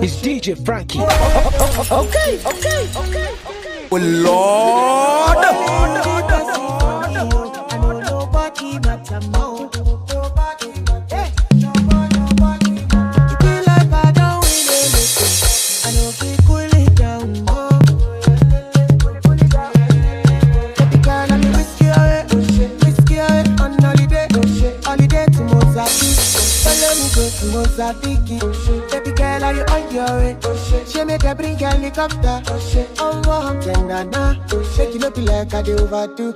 It's DJ Frankie. Okay. Oh Lord. I know nobody but your mouth. Mozambique, baby girl, are you on your way? She make a bring helicopter. Oh, I'm tender now. Shake it up like I do overdo.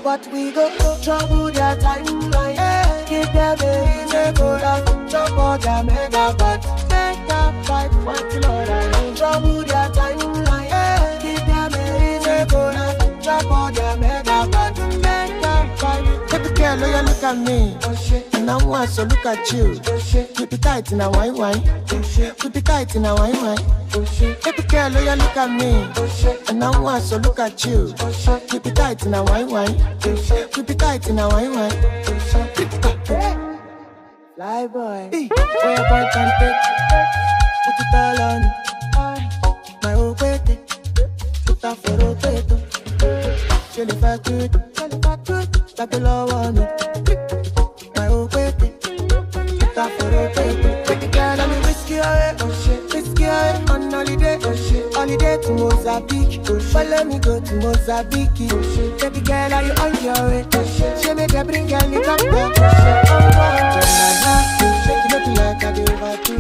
But we go trouble their timeline. Give them a easy go down. Trouble their megabyte. Make that fight, what you know. Trouble their timeline. Give them a easy go down. Trouble their megabyte. Make that fight. Baby girl, oh, you look at me. And I want to look at you. Keep it tight in a wine. Keep it tight in a wine. Baby girl, oh, you look at me. And I want to look at you. Keep it tight in a wine. Keep it tight in a wine. Fly boy, where your boy can take. Put it all on my old baby. Put that for old baby. She the fat good, like the law on it. My old baby, put that for old baby. Baby girl, I'm whiskey away, whiskey away on holiday, holiday to Mozambique. Follow me go to Mozambique. Baby girl, are you on your way? She make a bring helicopter. Shake it up like I do overdo.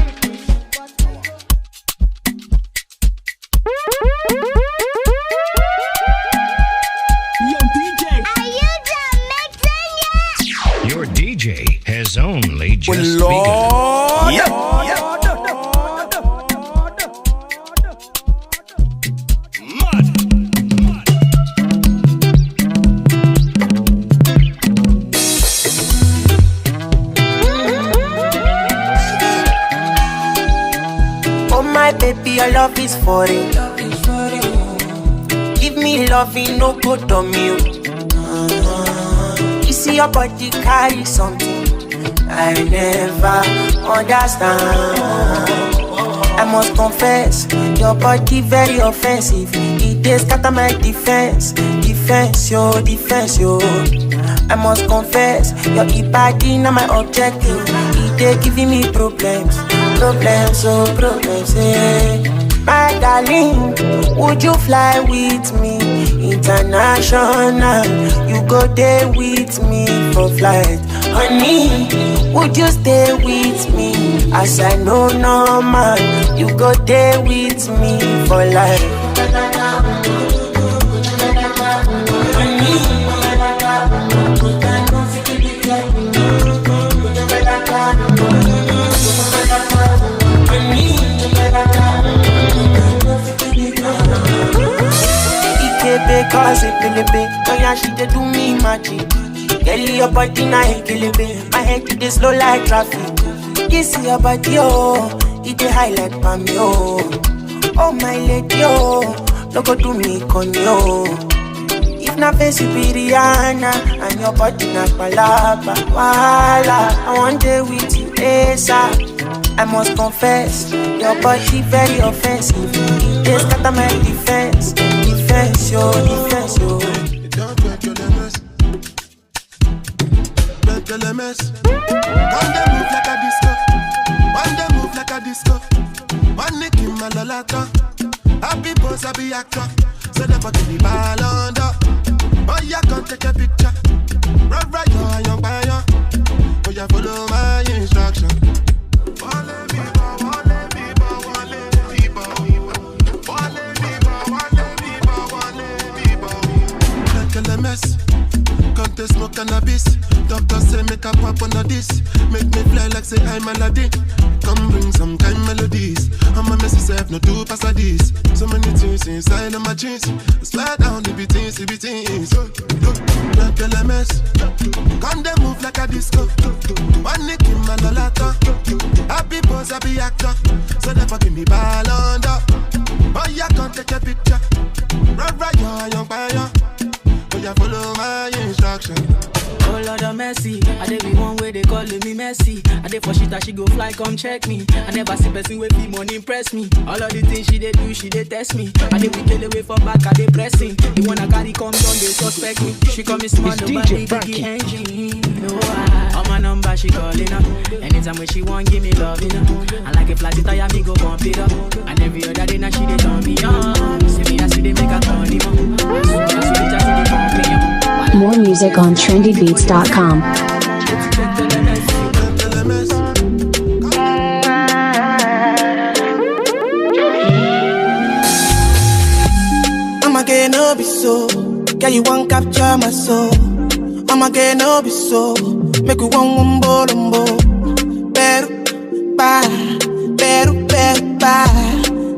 Your DJ has only just begun. Lord. Oh my baby, your love is for it. Give me loving, no good on you. See your body carry something I never understand. I must confess, your body very offensive. It is scatter my defense, yo. I must confess, your body not my objective. It is giving me problems, yeah. My darling, would you fly with me international? You go there with me for flight. Honey, would you stay with me? As I know no man, you go there with me for life. Because it baby, oh yeah, she dey do me magic. Girl, your body na ekelebi, my head dey slow like traffic. This your body, oh, it dey high like palm, oh. Oh my lady, oh, no go do me conyo. If na face you be Rihanna, and your body na palapa, wala. I want day with you, ASAP. I must confess, your body very offensive. It scatter my defense, yo. Don't break your limits. Break your limits. One day move like a disco. One day move like a disco. One nick in my lolata. Happy boss, I be actor. So the fucking the ball under. Oh, yeah, come take a picture. Right, you're a young buyer. Oh, yeah, follow my instruction. LMS, come to smoke cannabis. Doctor say make a pop on this. Make me fly like say I'm Aladdin. Come bring some kind melodies. I'm a messy self, no two pass of this. So many things inside of my jeans. Slide down the beatings. Like LMS, come they move like a disco. One nick in my lolata. Happy boss, I be actor. So never give me ball under. Oh yeah, come take a picture. Right, you're a young buyer. Oh yeah, follow my instruction. Oh Lord of mercy, I did be one way way they calling me messy. I dey for shit that she go fly, come check me. I never see person with be money impress me. All of the things she dey do, she dey test me. I dey wicked away for back, I dey pressing. The one I carry come down, they suspect me. She call me smart, nobody dig the engine. No, on my number she calling up. Anytime when she want, give me love, you know. I like a flat tire, me go bump it up. And every other day now she dey turn me on. See me, I see they make a turn him on. More music on trendybeats.com. I'ma get no be so. Girl, you won't capture my soul. I'ma get no be so. Make you one wumbo lumbo. Beru, ba.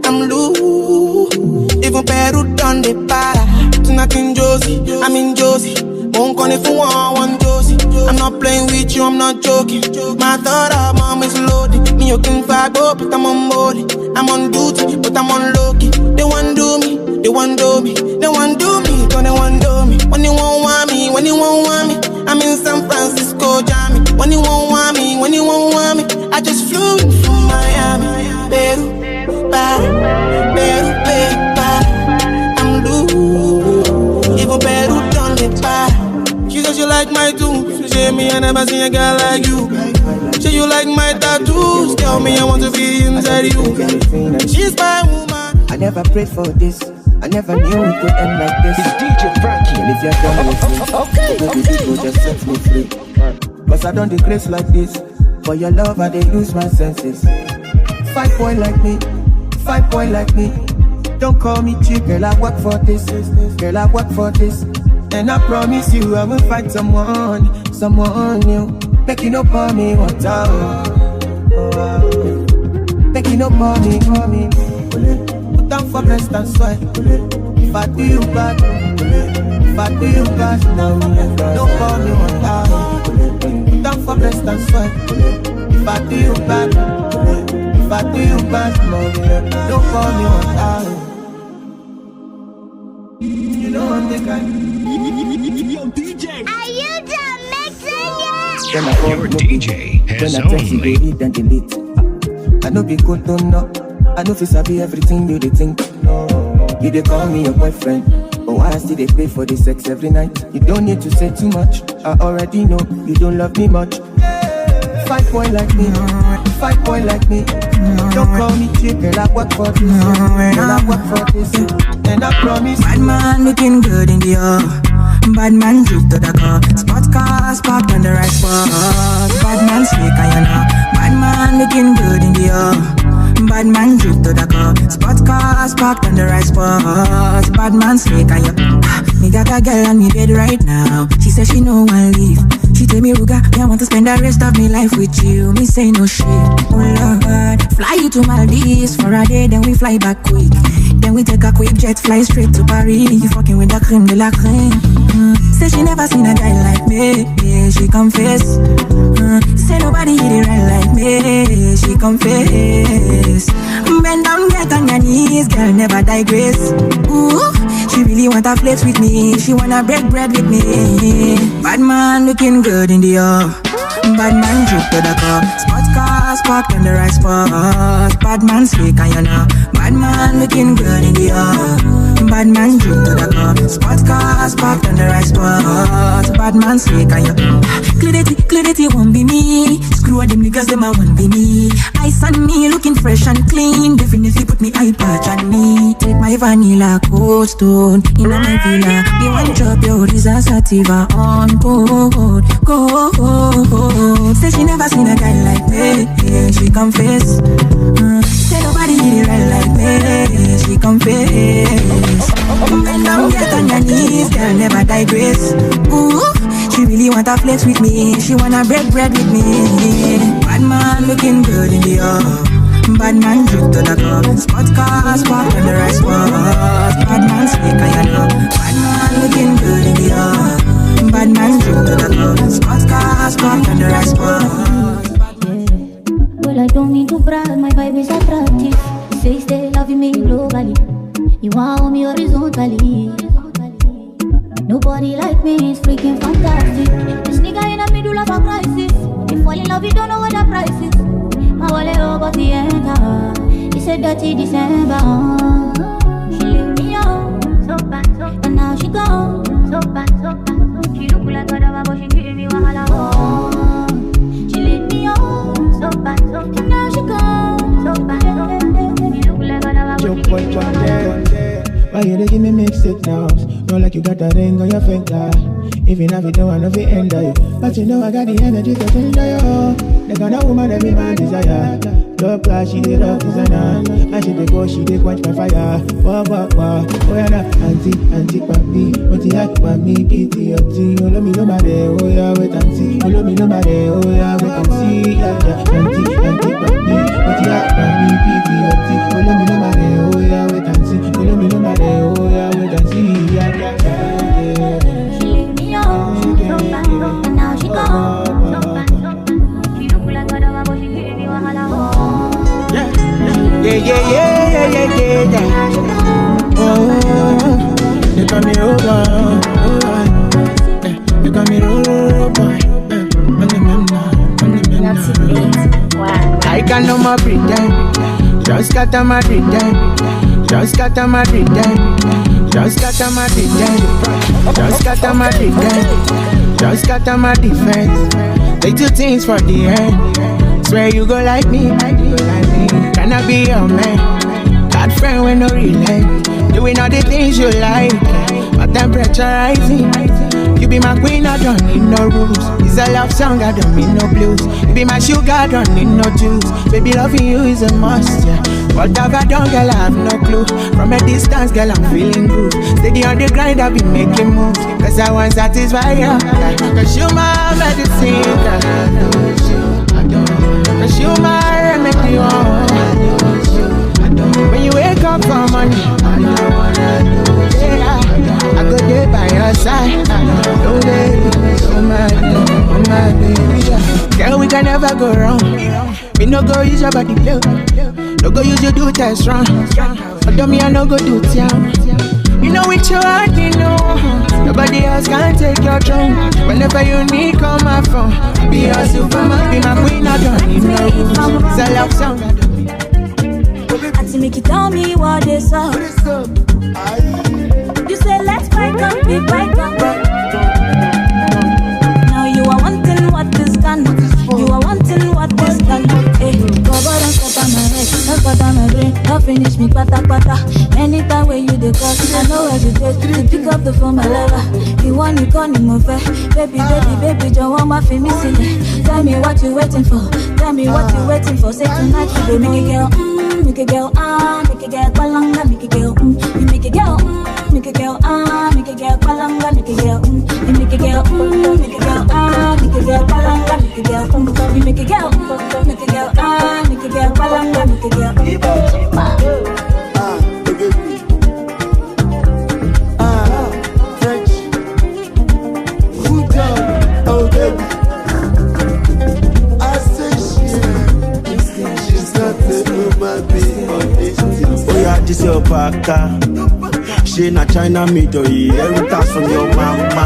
I'm loose. Even Peru done the para. Tonight in Josie, I'm in Josie. Won't call it for one Josie. I'm not playing with you, I'm not joking. My thought of mom is loaded. Me, you can fight, but I'm on body. I'm on duty, but I'm on low-key. They want do me, they want do me. They want do me, don't they want do me. When you won't want me, when you won't want me. I'm in San Francisco, Jammy. When you won't want me, when you won't want me. I just flew in from Miami. Peru, I'm loose. Even Peru done the bar. She said she like my too. She said me I never seen a girl like you. Say you like my tattoos. Tell me I want to be inside you. She's my woman. I never prayed for this. I never knew it could end like this. It's DJ Frankie. And if you're done with me, baby, people just set me free. Cause I don't decrease like this. For your love I dey lose my senses. 5 boy like me, 5 boy like me. Don't call me cheap, girl, I work for this. Girl, I work for this. And I promise you I will find someone new. Make you no pour me water. Make you no pour me. Put down for breast and sweat. If I do you bad, now don't pour me water. Put down for breast and sweat. If I do you bad, now don't pour me water. You know I'm the guy. Yo, DJ. Are you done mixing yet? Your DJ has only. Then delete. I know be good, don't know. I know if I be everything you dey think. You dey call me your boyfriend, but why I still dey pay for the sex every night? You don't need to say too much. I already know you don't love me much. 5 boy like me, 5 boy like me. Don't call me cheap, girl, I work for this. Girl, I work for this. And I promise. Bad man looking good in the air. Bad man drip to the car. Spot cars parked on the right spot. Bad man slick and you know. Bad man looking good in the air. Bad man drip to the car. Spot cars parked on the right spot. Bad man slick and you. Me got a girl on me bed right now. She said she no one leave. She tell me, Ruga, I want to spend the rest of my life with you. Me say no shit. Oh Lord, fly you to Maldives for a day, then we fly back quick. Then we take a quick jet, fly straight to Paris. You fucking with the creme de la creme. Say she never seen a guy like me. Yeah, she confess. Say nobody hit it right like me. She confess. Bend down, get on your knees, girl, never digress. Ooh, she really want to flex with me. She wanna break bread with me. Bad man looking good in the air. Bad man drip to the car. Spot cars parked on the right spot. Bad man slick and you know. Bad man looking good in the air. Bad man drip to the car. Spot cars parked on the right spot. Bad man slick and you know. Clarity won't be me. Screw them niggas, them I won't be me. Ice on me, looking fresh and clean. Definitely put me eye patch on me. Take my vanilla cold stone in my villa. Me one drop your Risa Sativa on board. Go. Say she never seen a guy like me. Yeah, she confess. Say nobody hit it right like me. She confess. Bend down, get on your knees, girl, never digress. Ooh, she really want to flex with me. She wanna break bread with me. Bad man looking good in the air. Bad man drip to the car. Spot cars parked on the right spot. Bad man slick and you know. Bad man looking good in the air. Bad man drip to the car. Spot cars parked on the right spot. Well, I don't mean to brag, my vibe is attractive. You say stay loving me globally. You want me horizontally. Nobody like me is freaking fantastic. This nigga in the middle of a crisis. Alexis, my wallet over the enter. He said dirty December. She leave me out, so bad, and now she gone, so bad. She look like a dava, but she giving me wahala. She leave me out, so bad, and now she gone, so bad. She look like a dava, but she giving me wahala. Why you dey give me mixed signals? Don't like you got that ring on your finger. Even if you don't want to end you, but you know I got the energy to change you. The kind of woman every man desire. Love class, she dey love designer. And she dey go, she dey quench my fire. Wah wah wah, oh yeah na, auntie papi, what you like for me, kitty auntie. Oh me no matter, oh yeah wait and see. Oh me no matter, oh yeah wait and see. Yeah auntie papi, what you like for me, kitty auntie. Oh me no matter, oh yeah wait and see. Oh me no matter, oh yeah wait and see. Yeah. She leave me out, so bad, and now she gone, so bad. She look like a dava, but she giving me wahala. Yeah. Oh, you got me over. You got me over. I got no more pretend. Just got a my pretend. Just got a my pretend. Just got a my pretend. Just got a my pretend. Just got a my defense. They do things for the end. Swear you go like me. Can I be your man? Bad friend with no relent. Doing all the things you like. My temperature rising. You be my queen, I don't need no rules. It's a love song, I don't need no blues. You be my sugar, I don't need no juice. Baby, loving you is a must, yeah. What have I done, girl, I have no clue. From a distance, girl, I'm feeling good. Steady on the grind, I be making moves. Cause I want satisfy you. Cause you my medicine, girl. Cause you my remedy, when you wake up from money, yeah, I go there by your side. Oh baby, oh my baby, yeah. Girl, we can never go wrong. We no go use your body play. No go use your do test wrong. Although me I no go do town. You know it's your heart, you know. Nobody else can take your throne. Whenever you need, call my phone. Be your superman, be my queen, I don't need no rules. It's a love song, I don't need. Auntie, make you tell me what is up. You say let's break up, we break up. Now you are wanting what is gone. You are wanting what is gone. Hey, go don't step on my head, don't cut on my brain, don't finish me pata. Anytime when you dey call, I know hesitate to pick up the phone, my lover. The one you call him over. Baby, don't want my famous. Tell me what you waiting for. Tell me what you waiting for. Say tonight you go make it girl. Make a girl, make a girl, palanga, make a girl, you make a girl, make a girl, make a girl, palanga, make a girl, you make a girl, make a girl, make a girl, palanga, make a girl, you make a girl, make a girl, make a girl, palanga, make a girl. French, good job, oh baby. I say she's not the woman being on this. Oh yeah, this your baka. She na China middle, every time from your mama.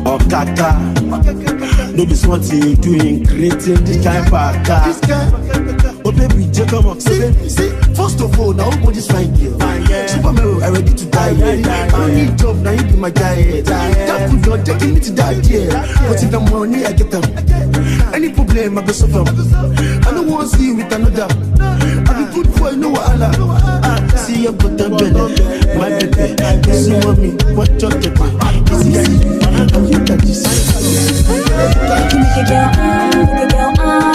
Oh kaka, no be something you doing, creating this kind of baka. Oh baby, just come up. See, first of all, now go this fine girl. Superman, I ready to die. I need job, now you be my guy. That could not taking me to die, yeah. But if the money, I get them. Any problem, I go solve them. I don't want to see you with another. I be good boy, no wahala. See your butter belly, my baby. See mommy, what your baby. Easy as you got this. Make a girl, make a girl,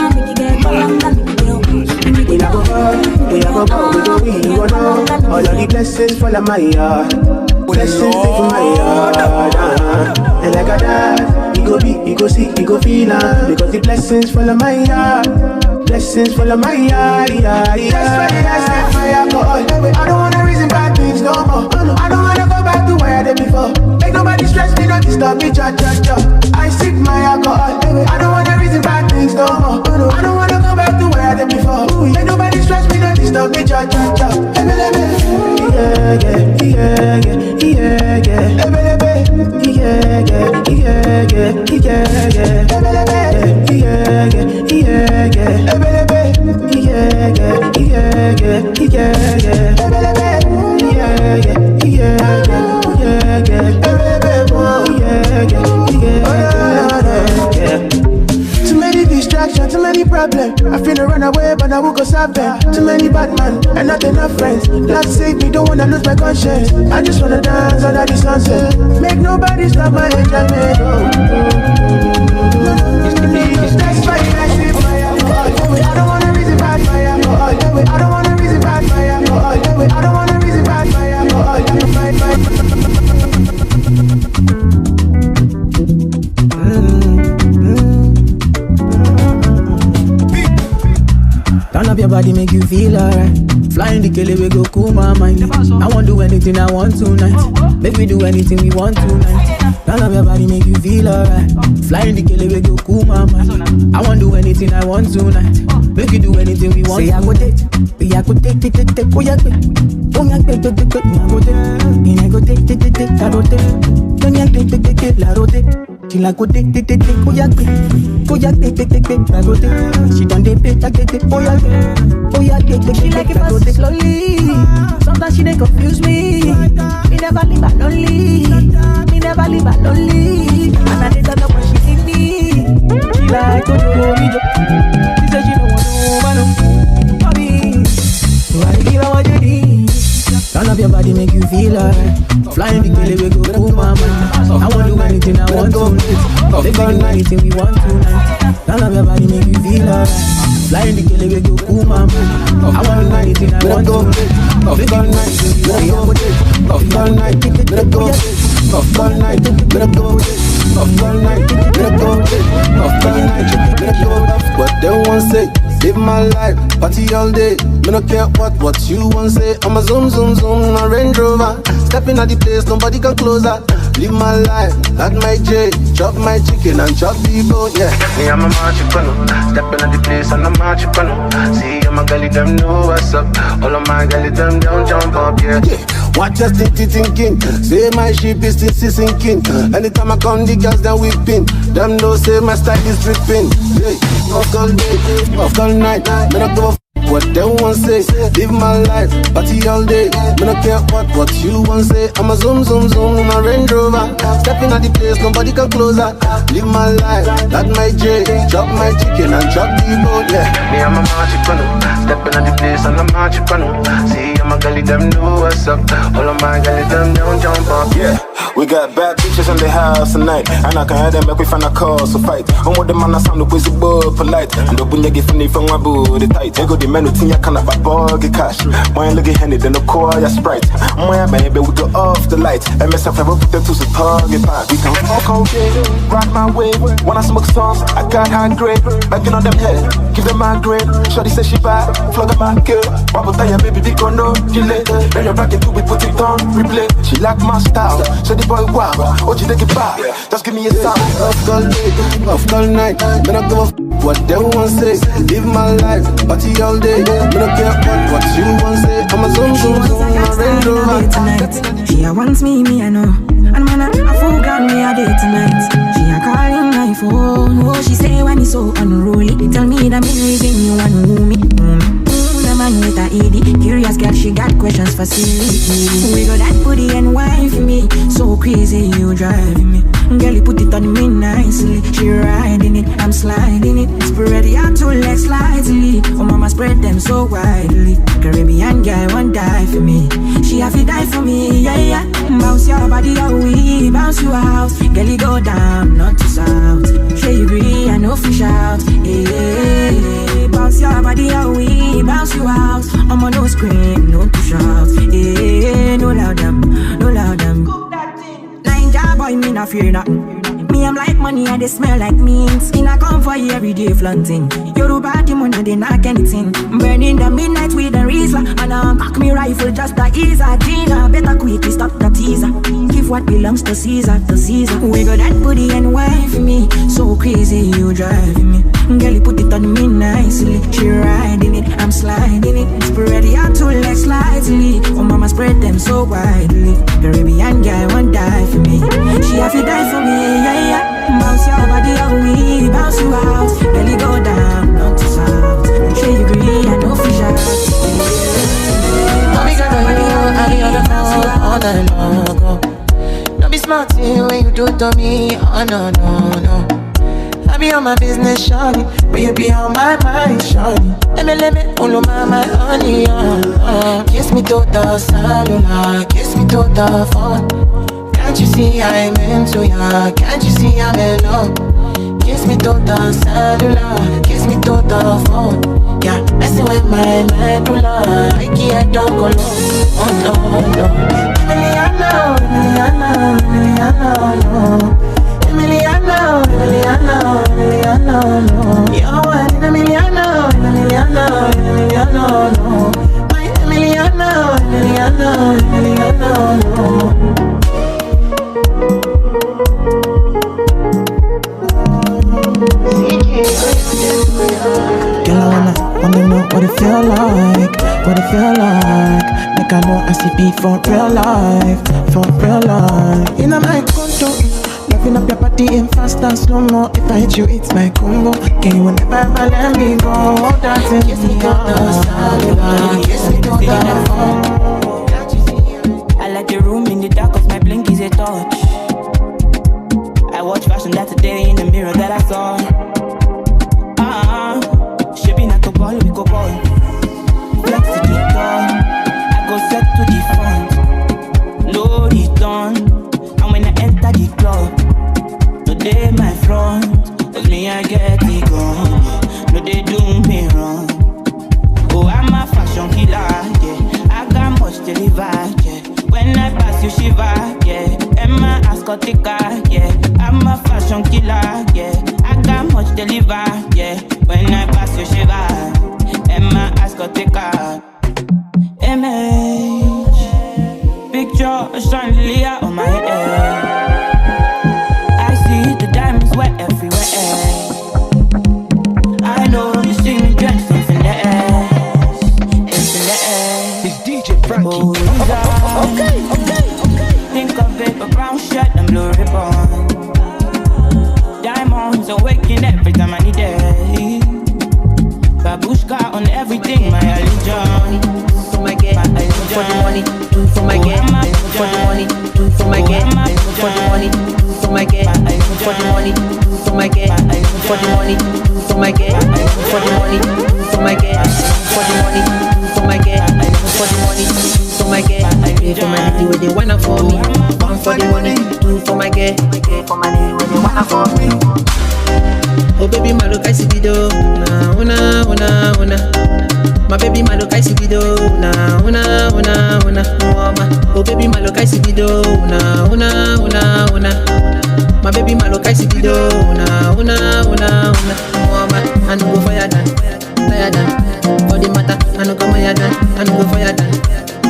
make a girl, palanga, make a girl. We go all of the blessings fall on my yard. Blessings for my yard. And like a dad, you go big, you go sick, you go feel because the blessings fall on my yard. Blessings fall on my yard, yeah. That's why I said my alcohol. I don't wanna reason bad things no more. I don't wanna go back to where I did before. Make nobody stress me, don't disturb me, cha. I sip my alcohol. I don't wanna reason bad things no more. I don't wanna go back to where I did before. Make nobody stress me, don't disturb me, cha. Yeah. Too many distractions, too many problems. I finna run away, but I will go solve them. Too many bad men and not enough friends. Lord save me, don't wanna lose my conscience. I just wanna dance under the sunset. Make nobody stop my enjoyment. That's why I say fire. I don't wanna reason bad fire. I don't wanna reason bad fire. I don't wanna reason bad fire. Turn up your body, make you feel alright. Flying the kele, we go cool my mind. I won't do anything I want tonight. Make we do anything we want tonight. Turn up your body, make you feel alright. Flying the kele, we go cool my mind. I won't do anything I want tonight. Make we do anything we want. Say I go take, I go take, oh yeah, oh yeah, I go take, I go take, I go take. Don't you take, la rote. She like go take, oh yeah, la rote. She done dey pay, oh yeah, she like it fast slowly. Sometimes she dey confuse me. Me never leave her lonely. Me never leave her lonely. And I dey turn up when she need me. She like go me jo. She say she don't want no man, mommy. So I give her what you need. Turn up your body, make you feel alright. Flying the kele, we go cool my mind. I won't do anything I want tonight. Make we do anything we want tonight. Turn up your body, make you feel alright. Flying the kele, we go cool my mind. I won't do anything I want tonight. Make we do anything we want tonight. All night, let go. All night, let go. All night, let go. All night, let go. What they want say, live my life, party all day. Me no care what you want say. I'm a zoom in a Range Rover. Stepping at the place, nobody can close that. Live my life, like my J. Chop my chicken and chop people, yeah. Me I'm a machipano. Stepping at the place and I'm a machipano. See, I'm a gully, them know what's up. All of my gully, them don't jump up, yeah. What just thinking? Say my ship is still sinking. Anytime I come, the girls then whipping. Them know say my style is dripping. Yeah. Off all day, off all night. Me not give a what they want say. Live my life, party all day. Me not care what you want say. I'm a zoom in a Range Rover. Stepping at the place, nobody can close that. Live my life, like my J. Chop my chicken and chop people, yeah. Me I'm a machipano. Stepping at the place and I'm a machipano. See, I'm a gully, them know what's up. All of my gully, them don't jump up, yeah. We got bad bitches in the house tonight, and I can hear them make we find a cause to fight. I'm with the man, I sound the boys who polite. And the bunny get funny from my booty tight. They go the men who think I can't have a buggy cash. Mine look at Henny, then the core, ya Sprite. My baby, we go off the light. MSF never put them to the target pack. We can fuck okay, rock my way. When I smoke songs, I got high grade. Backing on them head, give them my grade. Shorty say she bad, flog at my girl. Wobble tell ya baby, big on no delay. Then you're back into it, put it on replay. She like my style, so the boy wow. Oh, you take it back, just give me a sound. Off all day, off all night. Then I go what they want say. Live my life, party all day. Me no care what you want say. I'm a zoom, my Range Rover. She a wants me I know. And man, I full ground me a day tonight. She a calling my phone. Oh, she say when it's so unruly. Tell me the main reason you want to woo me. The man with a ED. Curious girl, she got questions for silly. We got that booty and wine for me. So crazy, you driving me. Girl, you put it on me nicely. She riding it, I'm sliding it. Spread your two legs slightly. Oh, mama spread them so widely. Caribbean girl won't die for me. She have to die for me, yeah. Bounce your body out, we bounce you out. Girl, you go down, not to south. Sure you agree, I know fish out. Yeah. Bounce your body out, we bounce you out. I'm on no scream, no to shout. Yeah. No loud them, no loud them. Ninja boy, me not fear nothing. Me, I'm like money and they smell like means. In a come for you every day flaunting. Yoruba the money, they knock anything. Burning the midnight with a Rizla. And I'm cock me rifle just to ease a Gina. Better quickly stop the teaser. Give what belongs to Caesar, to Caesar. We got that booty and wine for me. So crazy, you driving me. Girl, you put it on me nicely. She riding it, I'm sliding it. Spread your two legs slightly. Oh, mama spread them so widely. Caribbean guy won't die for me. She have to die for me, yeah. Bounce your nothing when you do to me. Oh no, no, no. I be on my business, shawty, but you be on my mind, shawty. Let me, all of my honey, kiss me to the cellular, kiss me to the phone. Can't you see I'm into ya? Can't you see I'm in love? Kiss me to the cellular, kiss me to the phone. Yeah, messing with my medulla, I can't talk alone. Oh no, no. Emiliano, Emiliano, Emiliano, Emiliano, Emiliano, no. Yo, Emiliano, Emiliano, Emiliano, no. My Emiliano, Emiliano, Emiliano, no. Girl, I wanna know what it feel like, what it feel like. Like I know I see beat for real life, for real life. In my condo, loving up your body in fast and slow mo. If I hit you, it's my combo. Can you never ever let me go? That's it. Kiss me to the cellular, kiss me to the phone. I like the room in the dark 'cause my blink is a touch. I watch fashion that today in the mirror that I saw. Shaping like a ball, we go ball. Flex to the door, I go set to the front. Load it on, and when I enter the club, today my front, 'cause me I get the gun. No, they do me wrong. Oh, I'm a fashion killer, yeah. I got much to deliver, yeah. When I pass you shiver, yeah. And my ass got thicker, yeah. I'm a fashion killer, yeah. I got much to deliver, yeah. When I pass you shiver, and my ass got thicker. Image, picture, a chandelier on my head. I see the diamonds wet everywhere. I know you see me dressed in finesse, in finesse. It's DJ Frankie. Oh, okay. Think of it, a brown shirt and blue ribbon. Diamonds are waking every time I need it. Babushka on everything, my religion. For my girl, for the money, do for my girl, for the money, do for my girl, for the money, do for my girl, for the money, do for my girl, for the money, do for my girl, for the money, do for my girl, for the money, do for my girl, for the money, do for my girl. Pay for my lady where they wanna for me. One for the money, do for my girl. Pay for my lady where they wanna for me. Oh baby, my look I see video. Na una una una. My baby, my look I see video. Na una una una. Oh baby, my look I see video. Na una una una. My baby, my look I see video. Na una una una. I no go fire dan, fire dan. For the matter, I no go fire dan, I no go fire dan,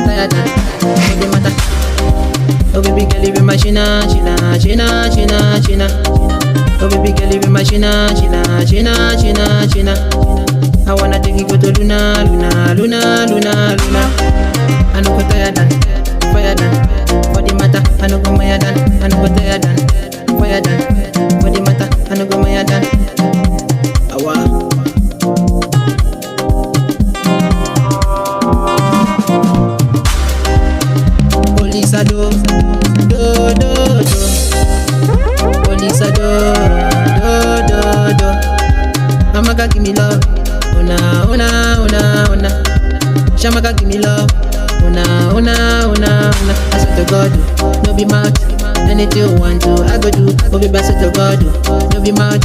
fire dan. For the matter. Oh baby, girl, you be my china, china, china, china, china. Oh baby girl, you be my china, china, china, china, china. I wanna take you go to Luna, Luna, Luna, Luna, Luna. I no go tired dan, fire dan. For the matter, I no go maya dan, I no go tired dan, fire dan. For the matter, I no go maya dan. Awa. Police a do, do, do, do. Police a do, do, do, do. Mama give me love, una, una, una, una. Shamaka give me love, una, una, una, una. I swear to God, no be mad. Anything you want to, I go do. Oh baby, I swear to God, no be mad.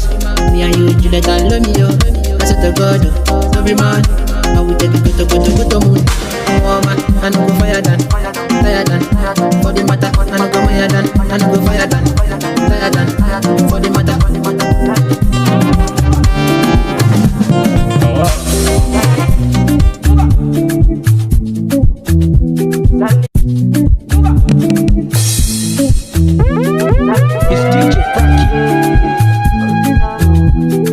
Me and you, Juliet, I love me, yo. I swear to God, no be mad. I will take you to moon. Oh man, I no go fire dan, fire dan. For the matter, I no go fire dan, I no go fire dan, fire dan. For the matter. It's DJ Frankie.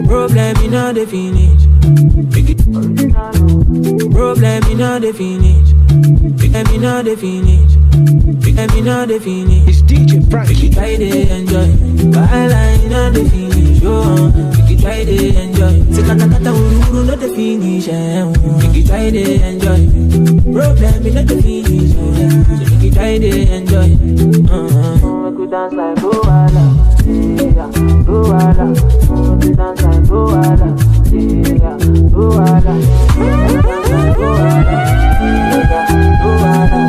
Problem in all the finish. Problem in all the finish. Problem in all the finish. Problem in all the finish. It's DJ Frankie. Try to enjoy. While I know the finish. Oh, we can try to enjoy. Se kata kata uru not the finish. We can try to enjoy. Problem in all the finish. So we can try to enjoy. you dance like Luala, yeah, Luala. You dance like Luala, yeah, Luala. You dance like Luala, yeah, Luala.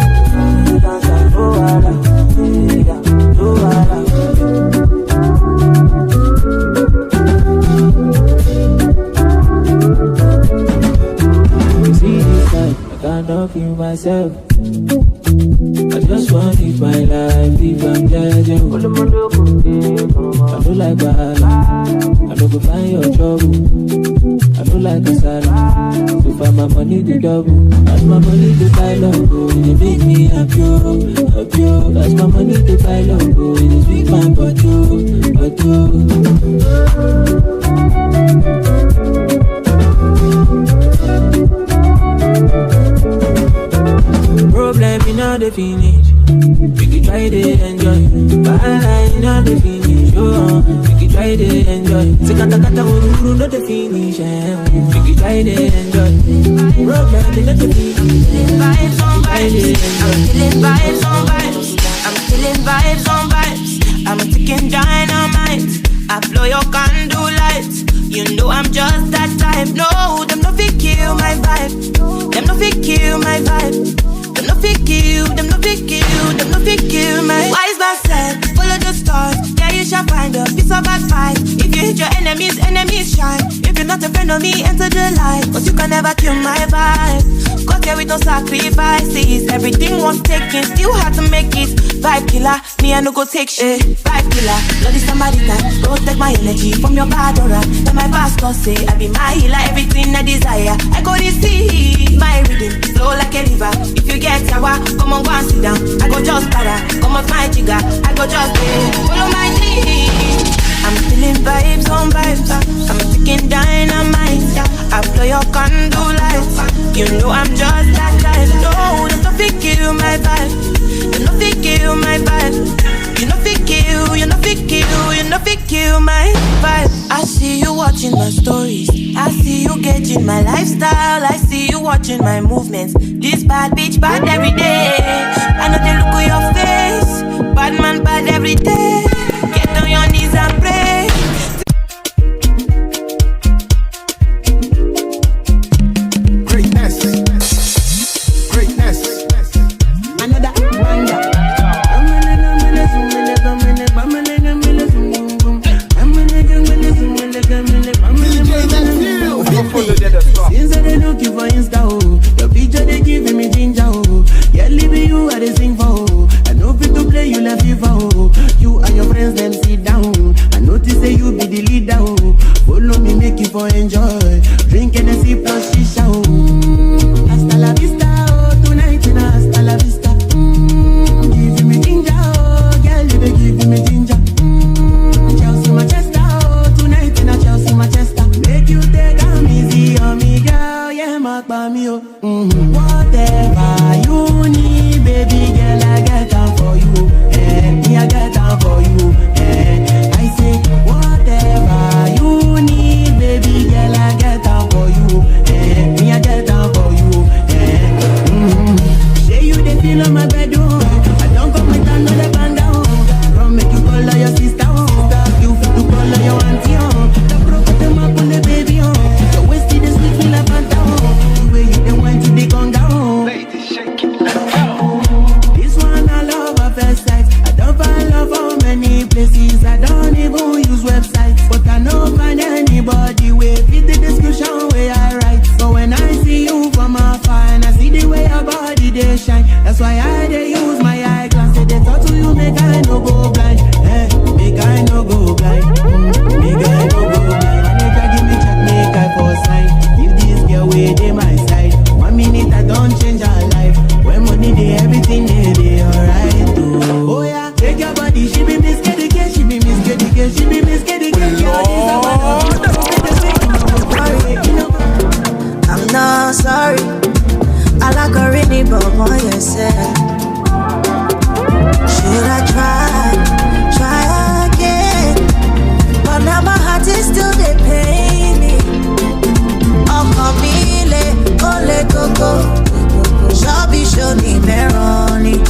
You dance like Luala, yeah, Luala. See this time, I cannot feel myself. I just want to live my life, live and pleasure. I don't like bad, I don't go find your trouble. I don't like a salad, so far my money the double. As my money to buy love, go, it make me happy, happy. As my money to buy love, go, it is sweet man, but you. Problem in all the finish, we can try to enjoy. But in all the finish, oh, we can try to enjoy. Sekata kata uru not the finish, we can try to enjoy. Problem in all the finish, vibes on vibes, I'm feeling vibes on vibes, I'm feeling vibes on vibes. I'm a ticking dynamite, I blow your candle lights. You know I'm just that type. No, them no fit kill my vibe. Them no fit kill my vibe. Them no fit kill, them no fit kill, them no fit kill my. Wise man said, follow the stars. Yeah, you shall find a piece of advice. If you hit your enemies, enemies shine. If you're not a friend of me, enter the light. Cause you can never kill my vibe. Got here with no sacrifices. Everything was taken, still had to make it. Vibe killer, me I no go take shit. Vibe killer, bloody somebody time. Protect my energy from your bad aura. Then my pastor say, I be my healer, everything I desire. I go to see my rhythm, flow like a river. If you get sour, come on, go and sit down. I go just para, come off my jigger. I go just follow my lead. I'm feeling vibes on vibes. I'm ticking dynamite. I blow your candle lights. You know I'm just that type. No, there's no fit kill my vibe. You no fit kill my vibe. You no fit kill, you no fit kill, you no fit kill my vibe. I see you watching my stories. I see you gauging my lifestyle. I see you watching my movements. This bad bitch bad every day. I know they look at your face. Bad man bad every day. Get on your knees and pray. Greatness. Greatness. Another banger. Since I dey look you for Insta, oh, your picture they giving me ginger, oh. Yeah, leaving you I dey sing for, oh. I know fit to play you like FIFA, oh. You and your friends them sit down. I notice say you be the leader, oh. Follow me, make you for enjoy. Drink Hennessy plus shisha, oh. Hasta la vista, oh. Tonight in hasta la vista. Giving me ginger, oh. Girl, you dey giving me ginger. Chelsea Manchester, oh. Tonight in Chelsea Manchester. Make you take am easy on me, girl. Yeah, mark by me, oh. Whatever you need, baby girl, I get down for you. Me, I get down for you. I say, whatever you need, baby girl, I get down for you. Me, I get down for you. Say you the feel on my bed, oh. I don't come with another band, oh. From make you call her your sister, oh. You fit to call her your auntie, oh. The broke them up on the baby, oh. The waist is the sweet feel like Fanta, oh. The way you then went to the conga, oh. Ladies, shake it, let's go. This one I love at first sight. I don't find love for many places. I don't even use websites, but I don't find anybody with fit the description where I write. So when I see you from afar and I see the way your body they shine, that's why I they use my eyeglass. Say they talk to you, make I no go blind. Make I no go blind. Make I no go blind. And if I give me check, make I for sign. If this girl way they my side, 1 minute I don't change her life. When money they everything they alright too. Oh yeah, take your body, she be Miss Kitty, she be Miss Kitty, she be Miss Kitty. I'm not sorry. I like a really boy yourself. Should I try again? But now my heart is still they pain me. Oh, Camille, ole coco. Shabby show me me running.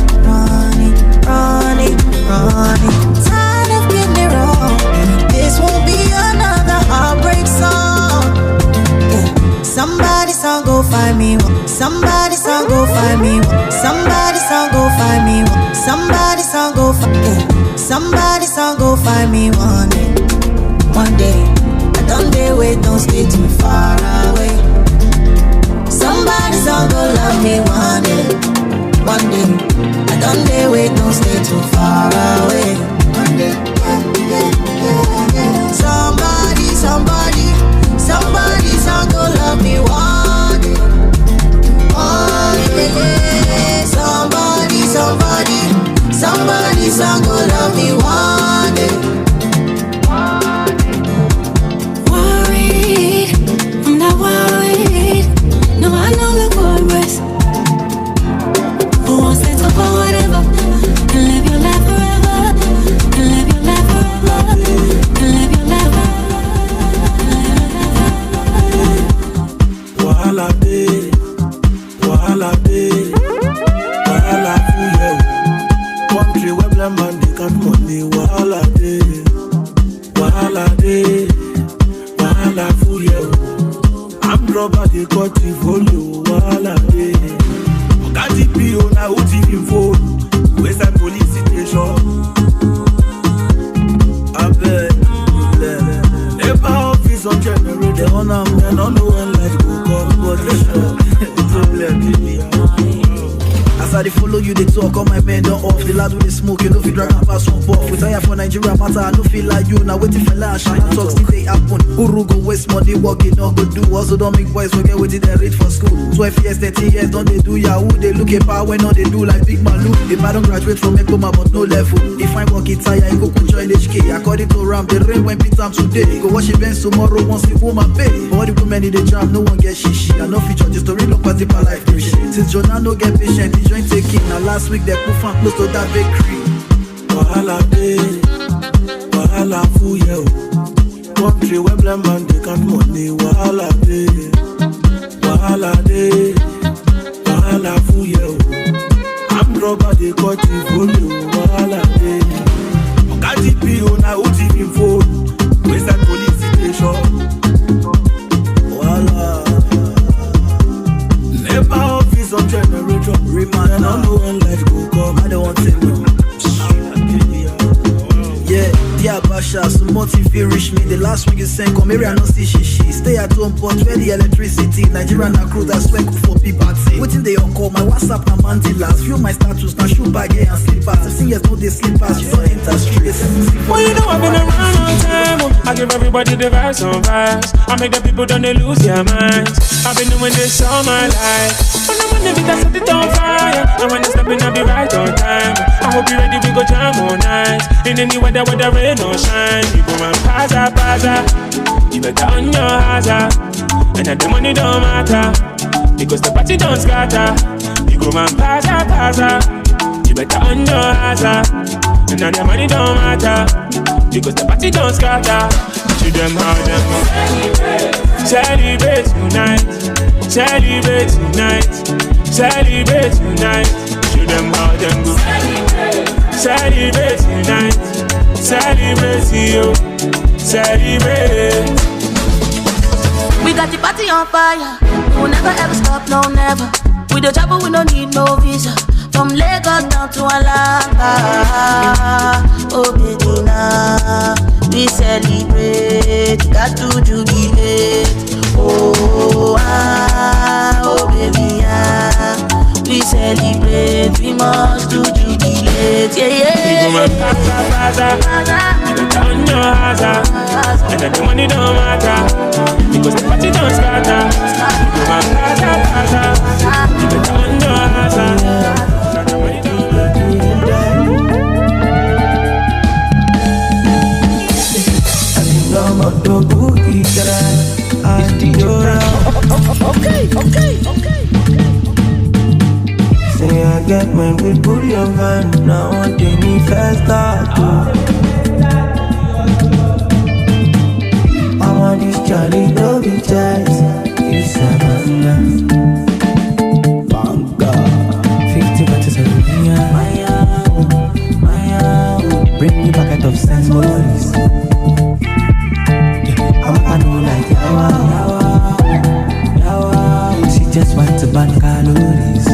one day. I don't dare wait, don't stay too far away. Somebody's gonna love me one day, one day. I don't dare wait, don't stay too far away. One day, somebody's gonna love me one day, one day. Somebody's gonna love me one day. Worried, I'm not worried. No, I know the world rest. Who wants to talk about whatever? And live your life forever. And live your life forever. And live your life forever. Wahala dey, wahala dey, wahala full yeah. Country where black man dey count money. Wahala dey, wahala full yeah. I'm rubber dey cut the volume. Wahala dey. Oga DPO na who TV phone. Where's that police station? Abeg, never office on generator. They on am, they don't know when light go come. But they sure, it's only a TV. As I dey follow you, they talk, all my men don't off. The lad with the smoke, you know if you drag and pass one puff. We tire for Nigeria matter, I no feel like you. Now waiting for lash, and I talk, still they happen. Uru go waste money, work it, not go do. Also don't make boys forget what they read for school. 12 years, 13 years, don't they do Yahoo? They look at power when all they do like Big Malu. If I don't graduate from Ekoma, but no level. If I work it tire, I go join HK. According to Ram, the rain went beat time today. Go watch events tomorrow, once the woman pay. But all the women in the jam, no one get shishi. I no feature, the story look as if I life do shit. Since Jonah no get patient, the joint taking. Now last week they put fan close to that bakery. Wahala dey, wahala full yeah. Country where black man dey count money. Wahala dey, wahala full yeah. I'm rubber dey cut the volume. Wahala dey. Oga DPO na who TV phone. Where's that police station? Wahala. Never office on generator. Remind I don't know when life go come. I don't want to know. Yeah, yeah, Basha, some motive reach me. The last one you sent, come here, I don't see she. Stay at home, but where the electricity. Nigeria na crew, that's when cook for people. Waiting they all call my WhatsApp and mandilas. View my status, now shoe bag and slippers. 15 years, no they slippers, you don't enter street. Well, you know I've been around all time. I give everybody the vibes on vibes. I make the people don't they lose their minds. I've been doing this all my life. When I'm on the beat, I set it on fire. And when I step in, I'll be right on time. I hope you're ready, we go jam all night. In any weather, whether rain or shine. You go and paza. You better on your hazard. And that the money don't matter, because the party don't scatter. You go and paza. You better on your hazard. And that the money don't matter, because the party don't scatter. Show them how them go. Celebrate tonight. Celebrate tonight. Celebrate tonight. Show them how them go. Celebrate tonight. Celebrate you. Celebrate. We got the party on fire. We will never ever stop, no never. We the travel, we don't need no visa. From Lagos down to Alanga. Oh baby now, we celebrate. Got to jubilate. Oh baby we celebrate. We must do jubilate. Yeah. We go and paza. You better on your hazard. And that the money don't matter, because the party don't scatter. You go and paza. You better on your hazard. And the money don't Say I get my good booty on van. Now what they need first start. I want this Charlie, don't be chance. It's a banga. 50 bottles of Maya. Bring me back out of sense, boys. I know like Yawa. She just wants to burn calories.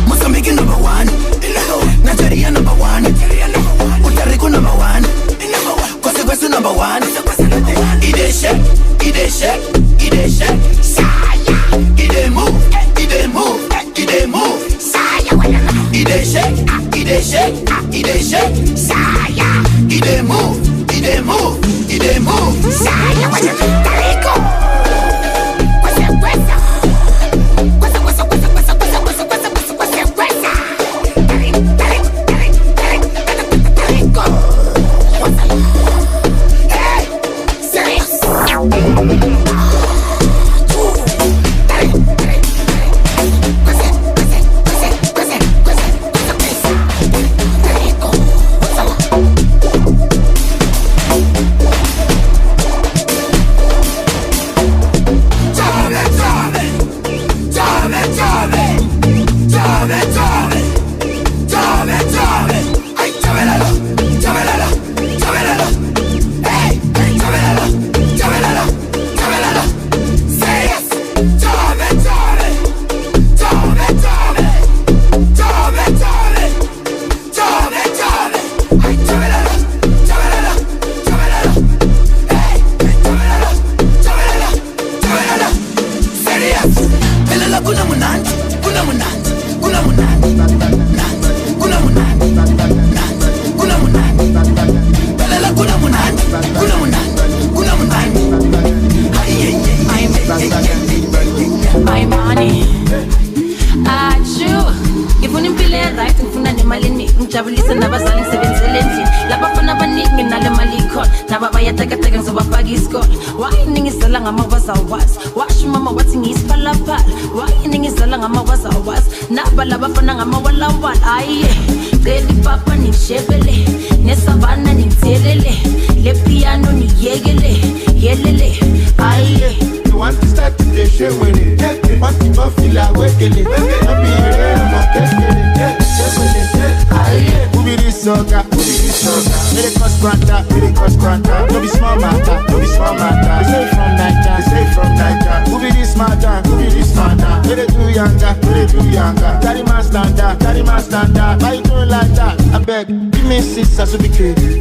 Mozambique number one, Nigeria number one, Puerto Rico number one, Costa number one. Ide shake, Saya. Ide move, Saya. Ide shake, Saya. Ide move, Saya. Puerto Rico.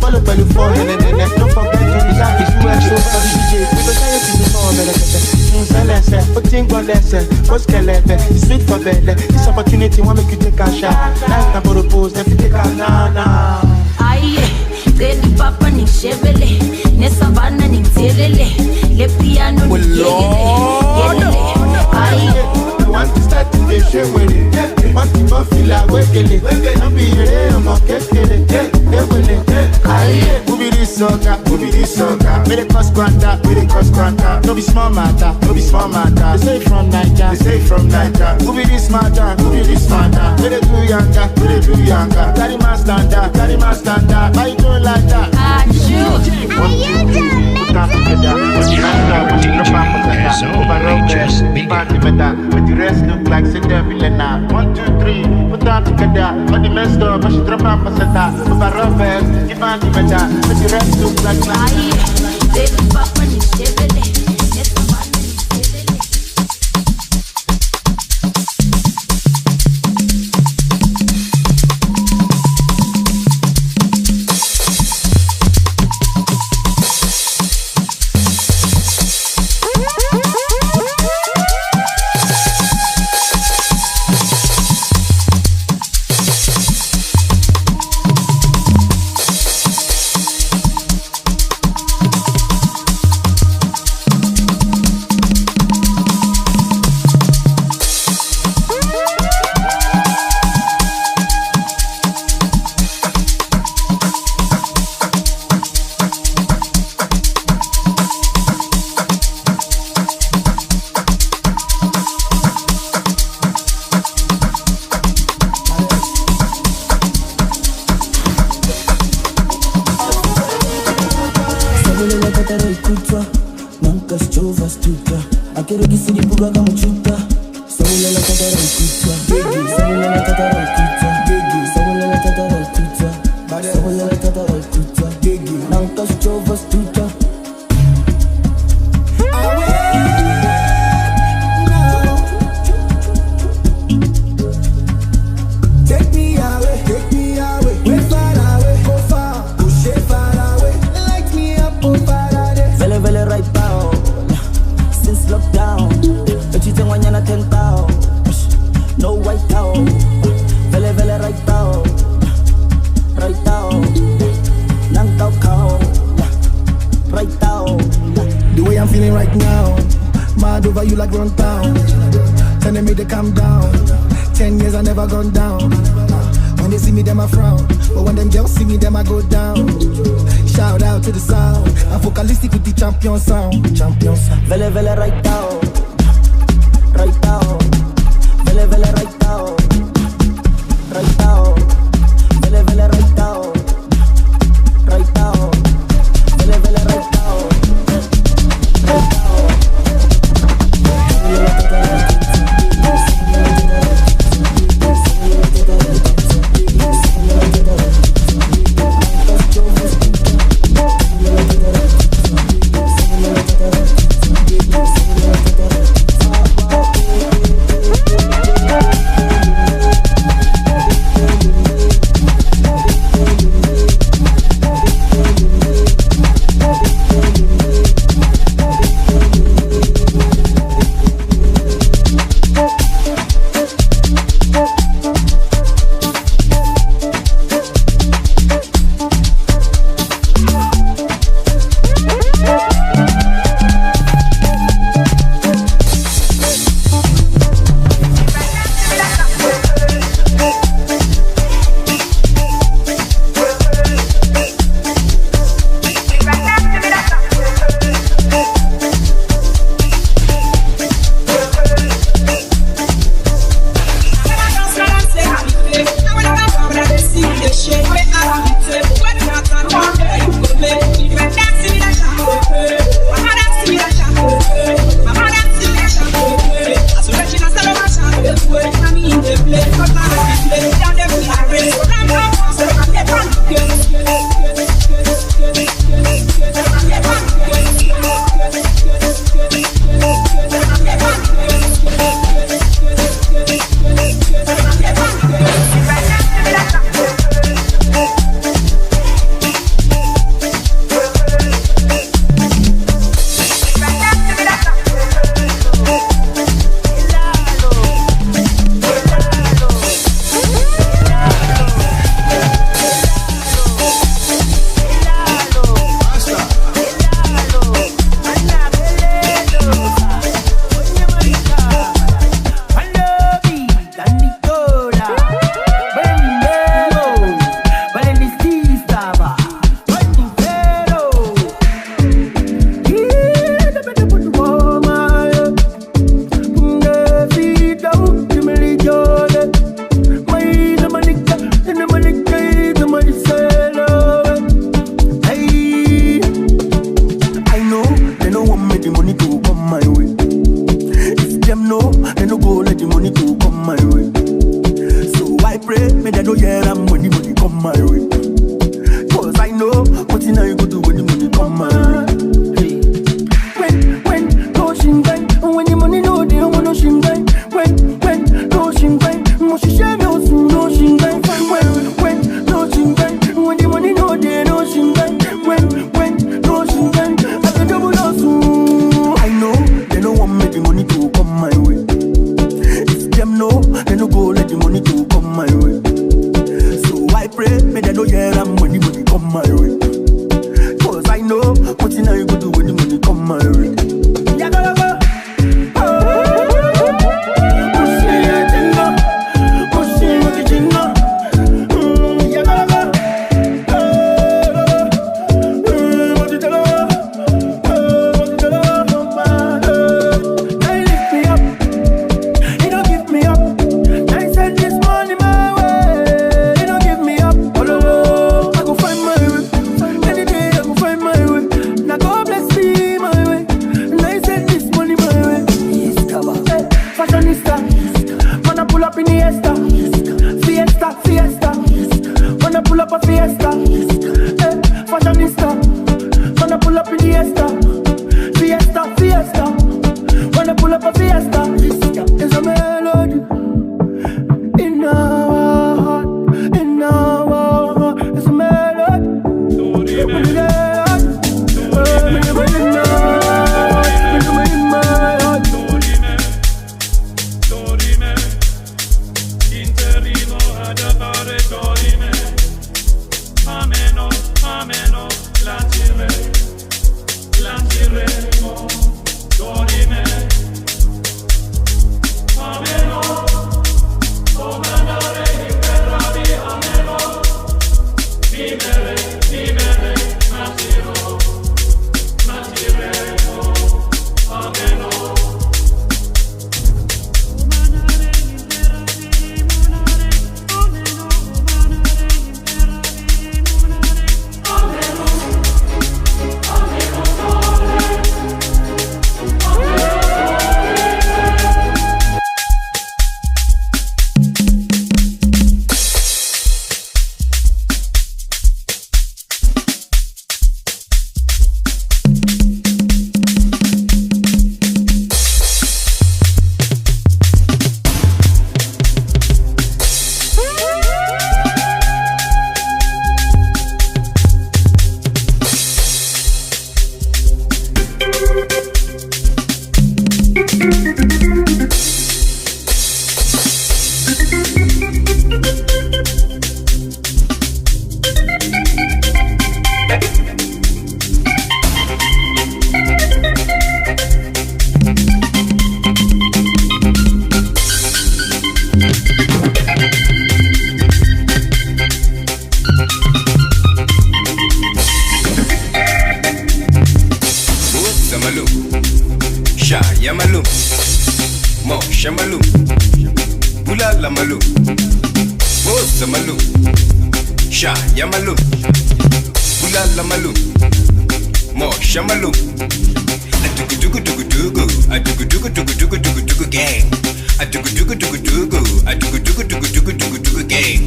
Follow by the phone and don't forget to be happy. You are so for DJ. We go tell you to the phone, sweet for belly. This opportunity won't make you take a shot. Life na propose, if you take a na. Aye, ready papa ni chevele, ne savana ni telele, le piano ni yegele. Aye. Want to start to get shit with it. Want to feel like waking it. Don't be here, I'm not getting it. Who be this soca? With the cost granta. No be small matter. They say from Niger. Who be this matter? With the do younger. Carry my standard. Why you doing like that? With the rest look like say devil now. 1, 2, 3, put that together. But the messed up, but she drop out for that. If I rub it, give her the better. With the rest look like now. Baby, papa, ni chevele. telling me to calm down. 10 years I never gone down. When they see me, them I frown. But when them girls see me, them I go down. Shout out to the sound. I'm vocalistic with the champion sound. Champion sound. Vele vele right down. Right down. Vele vele right down. Right down. Vele vele right down. Right down. Vele vele right down. Right down. Shamalu, Bulala Malu, Bosa Malu, Sha Yamalu, Bulala Malu, Mo Shamalu, Adugu Dugu Dugu Dugu, Adugu Dugu Dugu Dugu Dugu Dugu Gang, Adugu Dugu Dugu Dugu, Adugu Dugu Dugu Dugu Dugu Dugu Gang,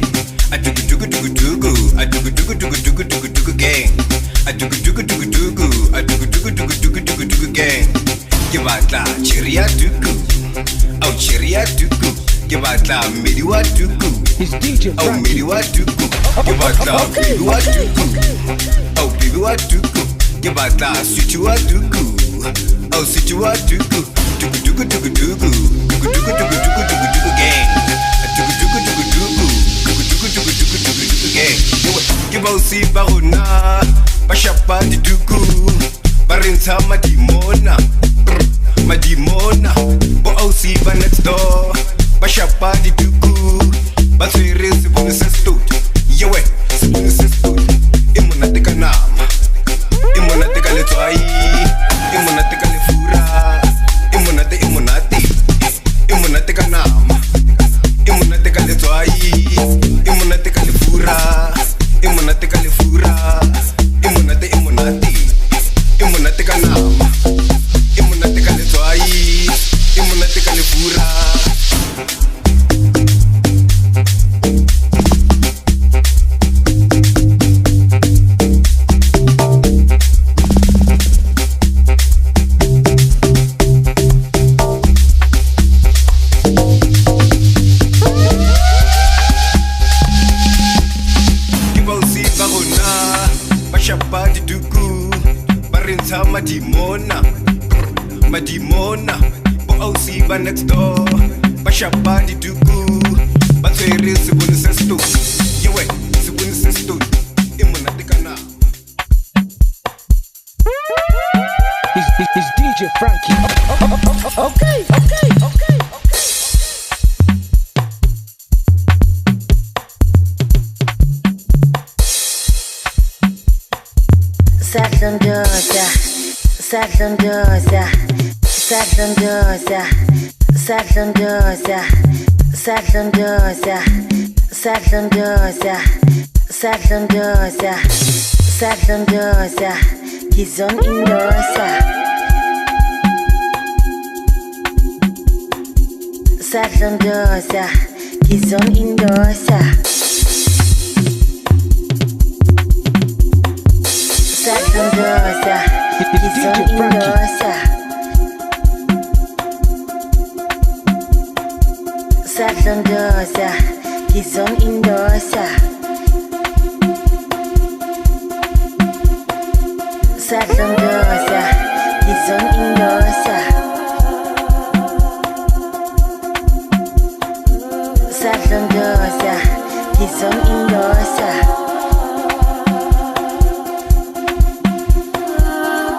Adugu Dugu Dugu Dugu, Adugu Dugu Dugu Dugu Dugu Dugu Gang, Adugu Dugu Dugu Dugu, Adugu Dugu Dugu Dugu Dugu Dugu Gang. Gibatla Chiria Dugu, oh Chiria Dugu, Gibatla Miliwa Dugu, oh Miliwa Dugu, Gibatla Miliwa Dugu, oh Miliwa Dugu, Gibatla Situa Dugu, oh Situa Dugu, Dugu Dugu Dugu Dugu, Dugu Dugu Dugu Dugu Dugu Dugu Gang, Dugu Dugu Dugu Dugu, Dugu Dugu Dugu Dugu Dugu Dugu Gang. Gibausi Barona, Bashapa Dugu, Barinta Madimona. Madimona, bo ausi ba next door, ba shapa di duku, ba swere se bone se stout, yewe se bone se stout, imona teka nama, imona teka le twai, imona teka le fura, imona teka nama, imona teka le twai, imona teka le fura, imona teka le fura, imona teka nama. Imunateka le twai, imunateka le fura. Gibausi barona, bashapa di duku, barinta madimona. Madimona, bo ausi ba next door, ba shapa di dugu, ba twere se bone se stout, yewe se bone se stout, imona tekana. It's DJ Frankie. Okay. Sadlandosa, Gizon Indosa. Sadlandosa, Gizon Indosa. Sadlandosa, Gizon Indosa. Sadlandosa, Gizon Indosa. Sadlandosa, Gizon Indosa. Sadlandosa, Gizon Indosa.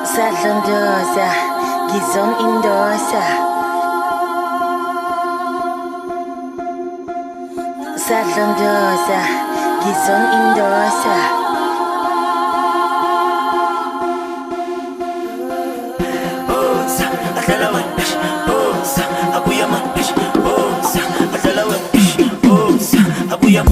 Sadlandosa, Gizon Indosa. Sadlandosa, Gizon Indosa. Abuyam,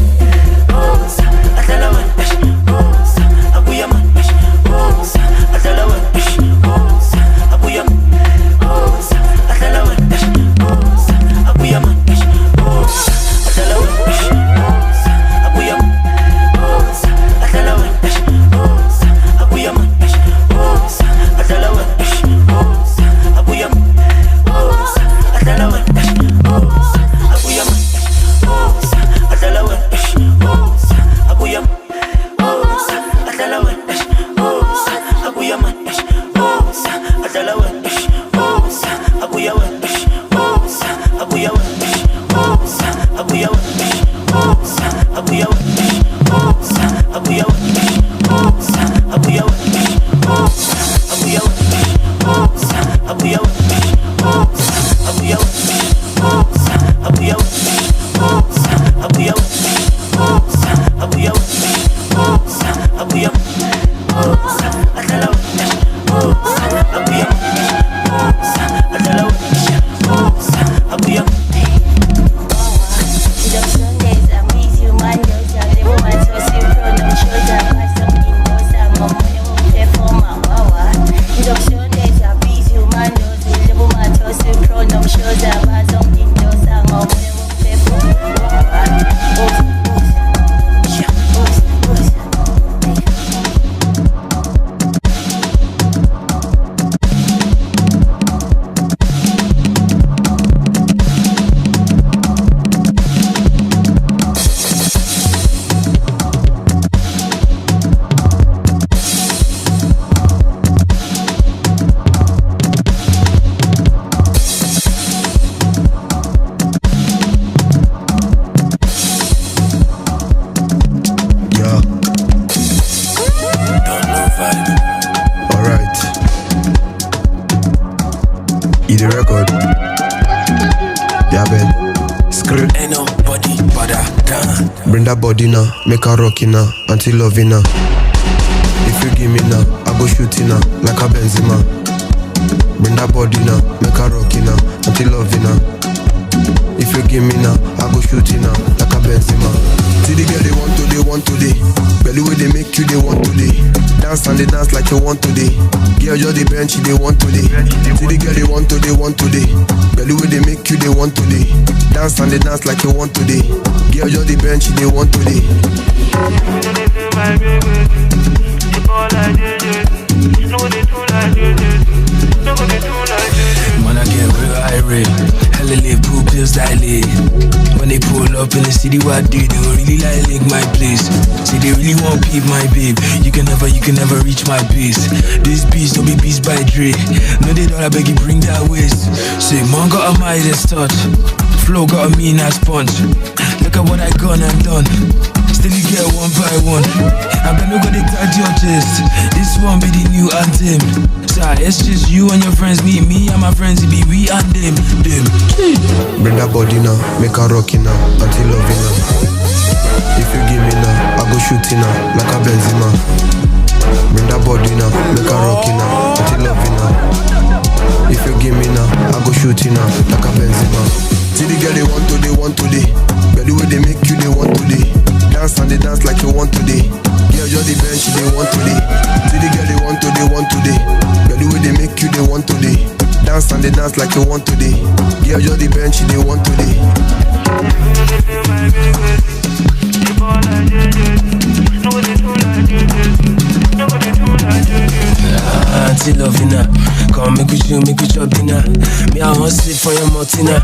Yeah, Ben. Screw. Ain't nobody but I. Bring that body now, make her rockin' now, until loving now. If you give me now, I go shooting now, like a Benzema. Bring that body now, make her rockin' now, until loving now. If you give me now, I go shooting now, like a Benzema. See the girl they want today. Belly way they make you they want today. Dance and they dance like you want today. Girl just the bench they want today. See the girl they want today. Belly way they make you they want today. Dance and they dance like you want today. Girl just the bench they want today. Man, I get real irate. Hella live poop pills dilate. When they pull up in the city, what they do really like lick my place. See, they really want peep my babe. You can never reach my pace. This beast don't be beast by Dre. No, they don't, I beg you bring that waist. Say, man got a Midas touch. Flow got a mean ass punch. Look at what I gone and done. Still you get one by one. I bet me gonna touch your chest. This one be the new anthem. Sorry, it's just you and your friends. Me and my friends, it be we and them. Bring that body now, make her rockin' now, until loving now. If you give me now, I go shooting now, like a Benzema. Bring that body now, make her rockin' now, until loving now. If you give me now, I go shooting now, like a Benzema. See the girl they want today. But the way they make you they want today. Dance and they dance like you want today. Girl just the bench they want today. See the girl they want today. But the way they make you they want today. Dance and they dance like you want today. Girl just the bench they want today. Auntie Lovina, come make we chill, make we chop dinner. Me I want sleep for your Martina.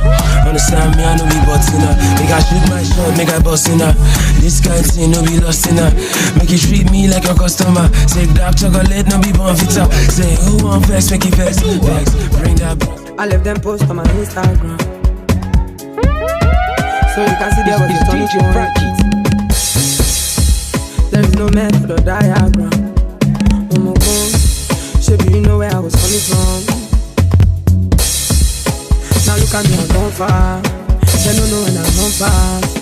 Understand me I no be buttina. Make I shoot my shot, make I bust in her. This kind thing no be lost in her. Make you treat me like a customer. Say dark chocolate, no be bonfita. Say who want vex, make it vex. Bring that back. I left them post on my Instagram, so you can see there was a DJ Frankie. There is no method or diagram. Oh my God, Shaby, you know where I was coming from. Now look at me, I'm gone far. They don't know when I'm gone fast.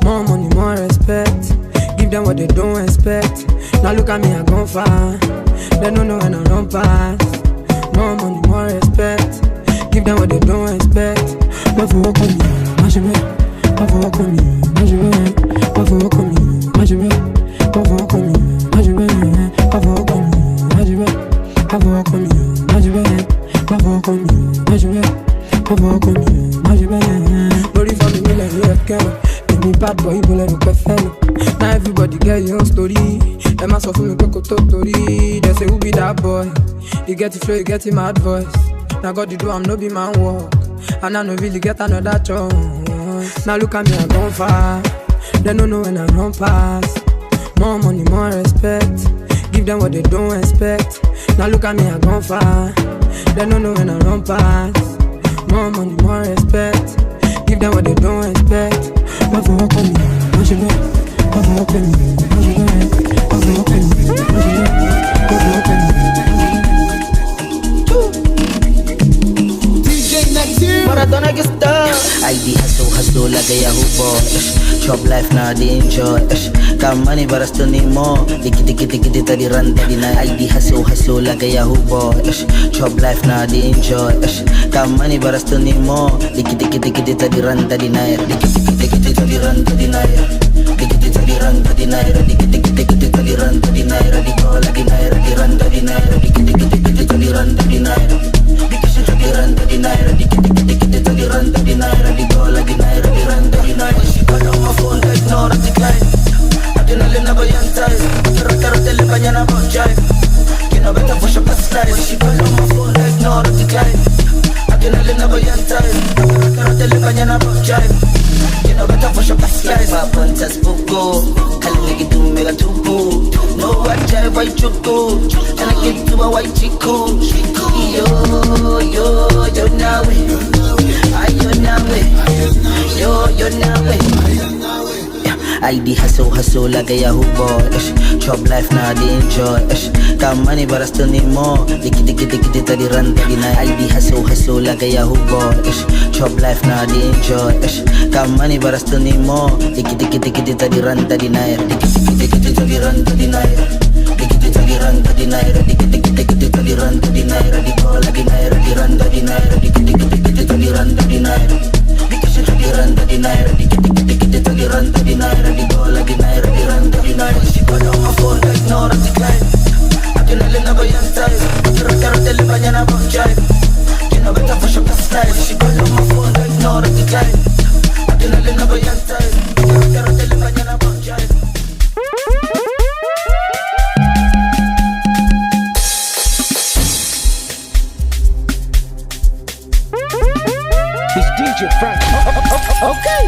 More money, more respect. Give them what they don't expect. Now look at me, I'm gone far. They don't know when I'm gone past. More money, more respect. Give them what they don't expect. But for what on me, my shimmy. But for what on me, my shimmy. But for what on me, my shimmy. But for what on me, my shimmy. But for what on me, my shimmy. But for what on me, my shimmy. But for what on me, my shimmy. But for what on me, my shimmy. Body for me, like you have come. Baby bad boy, you let me go fellow. Now everybody get your own story. Them ask for me, go to story. They say who be that boy? You get the flow, you get the mad voice. Now God you do, I'm no be man walk. And I no really get another chance. Now look at me, I'm gone far. They don't know when I run past. More money, more respect. Give them what they don't expect. Now look at me, I'm gone far. They don't know when I run past. More money, more respect. Give them what they don't expect. But for what on me, what you want? But for what on me, what you want? But for what on me, what you want? But for what on me. Maradona get stuck. ID hustle like a Yahoo boy. Chop life now they enjoy. Got money but I still need more. Dikki tadi run daddy night. ID hustle like a Yahoo boy. Chop life now they enjoy. Got money but I still need more. Dikki tadi run daddy night. Dikki tadi run daddy night. Dikki tadi run daddy night. Dikki tadi run daddy night. Dikki call daddy night. Dikki run daddy night. Dikki tadi run daddy night. Dikki run daddy night. Dikki run daddy night. Dikki call daddy night. Dikki run daddy night. She got on my phone, ignore the decline. Adrenaline na bayan time. Karo telefanya na jive. Kino better push up a slide. She got on my phone, ignore the decline. Adrenaline na bayan time. Karo telefanya na jive. Kino better push up a slide. Papantas buko. Kaligi tu mega tuku. No I jive white chuku. And I get to a white chiku. Yo now yo now I the hustle like a Yahoo boy. Chop life now they enjoy. Got money but I still need more. Diki the run the night. I the hustle like a Yahoo boy. Chop life now they enjoy. Got money but I still need more. Diki the run the night. Diki the run the night. Diki the run the night. Diki the run the night. The call like the night. The run the night. Diki the run the night. Diki the run the night. The run the night, the call like the night, the run the night. She got on my phone, I ignore the decline. I can only never young time. You don't care to tell me I'm on jive. You know better for shock style. She got on my phone, I ignore the decline. I can only never young time. You don't care to tell me I'm on jive. It's DJ Frank. Okay.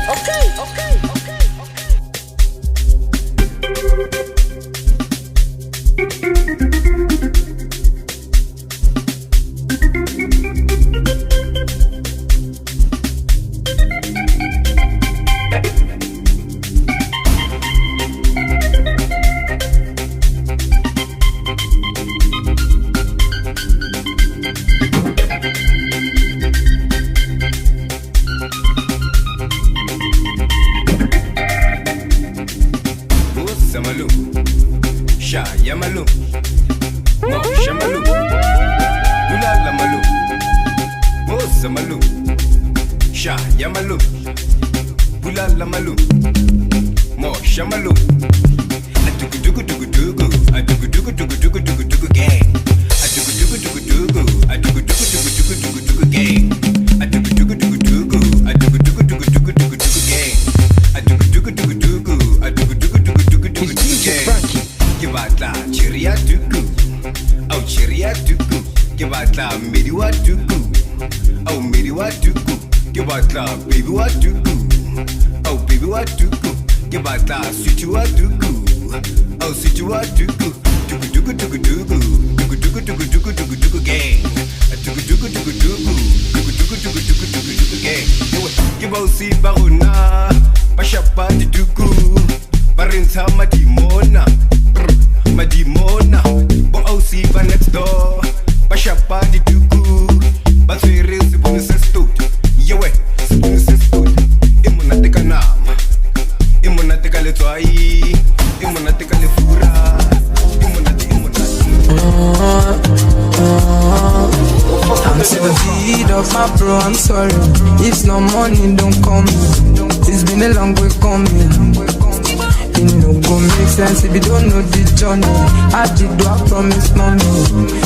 If you don't know the journey, I did do I promise mommy.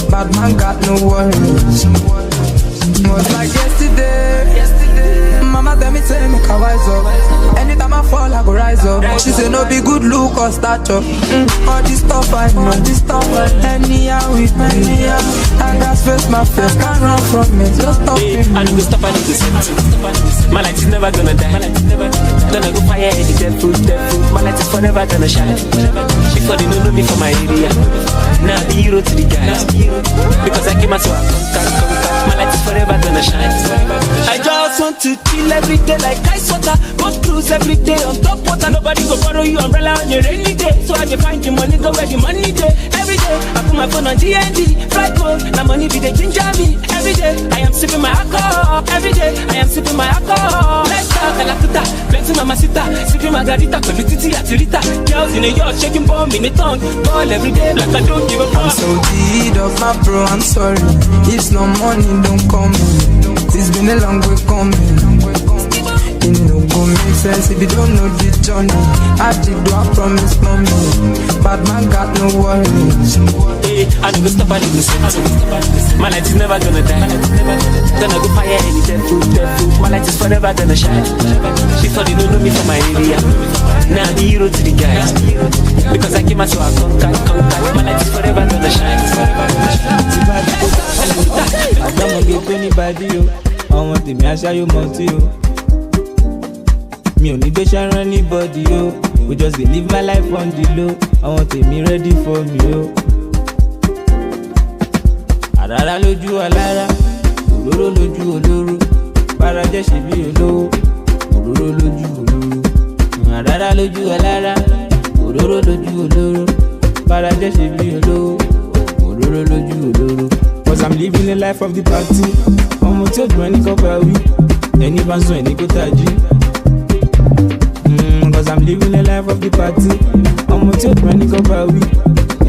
Bad man got no worries. Was like yesterday. Mama tell me say make I wise up. Anytime I fall I go rise up. She say no be good look or stature. All this stuff I know. Anyhow with me. I got face my face. Can't run from me. Just stop me. I need to stop. I need to stop. My light is never gonna die. Gonna go fire any dead food. My light is forever gonna shine. If they don't know me from my area, now the hero to the guys. Because I came out so I conquer. My light is forever gonna shine. I just want to chill every day like ice water. Go cruise every day on top water. Nobody go borrow you umbrella on your rainy day. So I can find the money, go where the money day. Every day I put my phone on DND. Flight mode, now money be the ginger me. Every day I am sipping my alcohol. Every day I am sipping my alcohol. Let's talk Calacuta, plenty mamacita. Sipping margarita, Pelutiti Atirita. Girls in a yacht shaking bomb in the tongue. Ball every day like I don't give a fuck. I'm so deed of my bro, I'm sorry. If no money don't come in. It's been a long way coming. It no go make sense if you don't know the journey. I did do I promise mommy. Bad man got no worries. Hey, I need to stop. I need to stop. My light is never gonna die. Gonna go fire any dead food. My light is forever gonna shine. She thought they don't know me from my area. Now the hero to the guys. Because I came out so I conquer. My light is forever gonna shine. I don't get anybody, yo. I want to me, I share you multi, yo. Me only dey share anybody, yo. We just dey live my life on the low. I want to me ready for me, yo. Arara lójú alára, òróró lójú olóró. Bára jẹ́ ṣe bí olówó, òróró lójú olóró. Arara lójú lójú alára, òróró lójú olóró. Para jẹ́ ṣe bí olówó, òróró lójú olóró. Cause I'm living the life of the party. Ọmọ tí ó dùn ẹni kọ́ bá wí, ẹni bá ń sọ ẹni kó tají. Cause I'm living the life of the party. Ọmọ tí ó dùn ẹni kọ́ bá wí,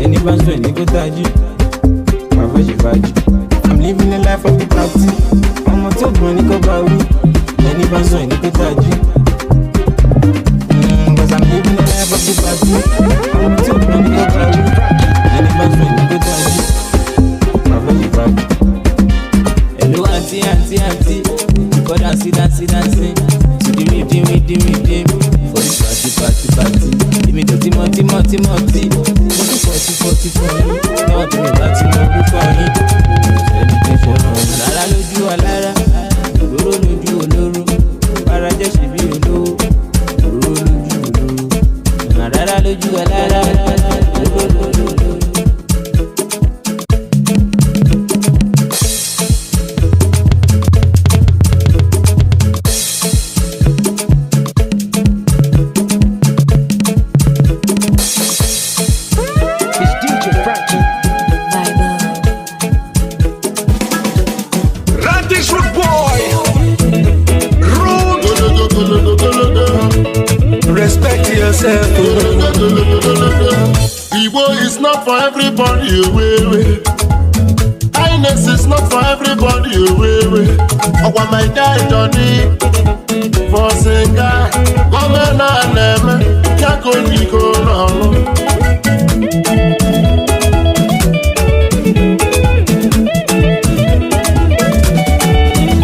ẹni bá ń sọ ẹni kó tají. Bàbá ṣe fàájì. I'm living the life of the party. Ọmọ tí ó dùn ẹni kọ́ bá wí, ẹni bá ń sọ ẹni kó tají. Cause I'm living the life of the party. Ọmọ tí ó dùn ẹni kọ́ bá wí, ẹni bá ń sọ ẹni kó tají. Bàbá ṣe fàájì. Hello auntie, auntie, auntie. Go dancing, dancing, dancing. To the rhythm, rhythm, rhythm. For the party, party, party. Give me the Timothy, Timothy, Timothy. Looking 40, 40 for you. Now to me, that's more good for me. Celebration on. Alára lójú alára, òróró lójú olóró. Para jẹ́ ṣe bí olówó, òróró lójú olóró. Alára lójú alára, òróró lójú olóró. Respect yourself. Igbo is not for everybody. Kindness is not for everybody. Ọ̀pọ̀ my guy Johnny for singer. Gọ́mẹ̀nà nẹ̀mẹ̀ yàgò nìkó lọ́rùn.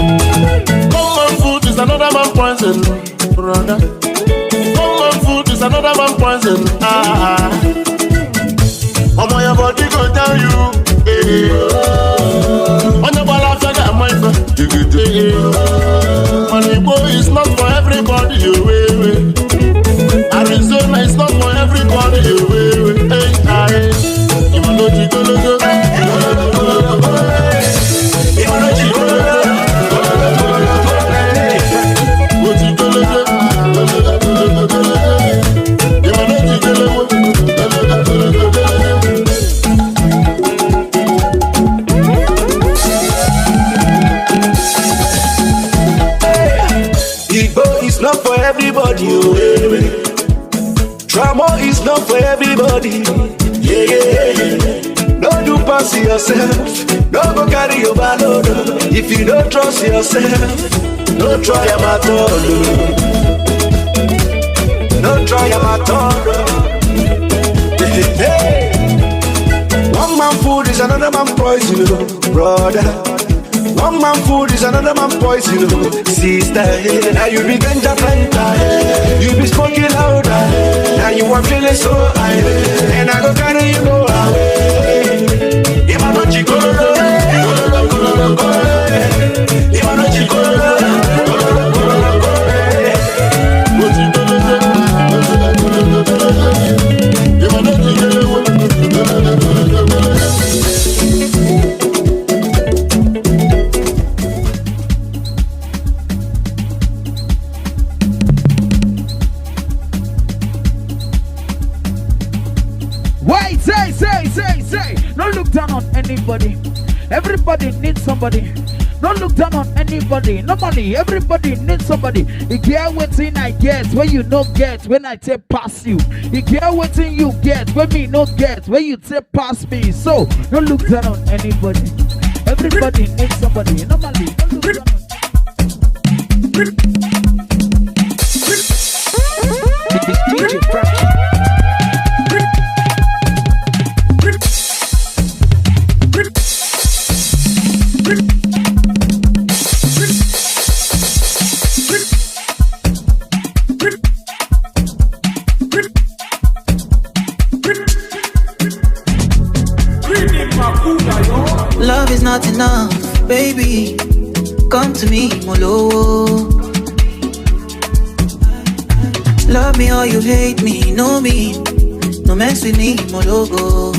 Common food is another man poison, brother. Common food is another man poison. Omo your body go tell you. On your ball after that, my friend. Money boy is not for everybody. Arizona is not for everybody. Hey, you wanna go. You wanna go. Not for everybody, Drama is not for everybody. No do pass yourself. No go carry your ballad. If you don't trust yourself, no try am at all. No try am at all. One man food is another man poison, brother. One man food is another man poison, sister. Now you be ganja fanta, you be smoking louder. Now you are feeling so high, and I go carry you go away. If I'm not chikolo, if I'm not chikolo, Say, don't look down on anybody. Everybody needs somebody. Don't look down on anybody. Normally, everybody needs somebody. You get waiting I get when you no get when I take past you. You get waiting you get when me no get when you take past me. So don't look down on anybody. Everybody needs somebody. Normally, don't look down on DJ Frankie. Love is not enough, baby. Come to me, Molo. Love me or you hate me, know me. No mess with me, Mologo.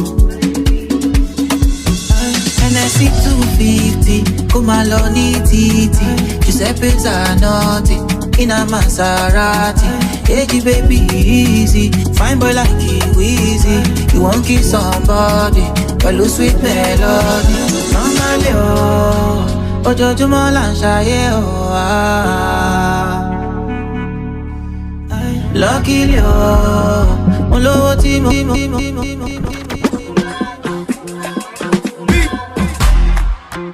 NSC 250, Kumaloni Titi. Giuseppe Zanotti, in a Maserati. Take it, baby, easy. Fine boy like you, easy. You won't kiss somebody, but lose sweet melody. Normally, oh, ojoojúmọ́ là ń ṣayé, oh, luckily, oh, mo lówó tí mo.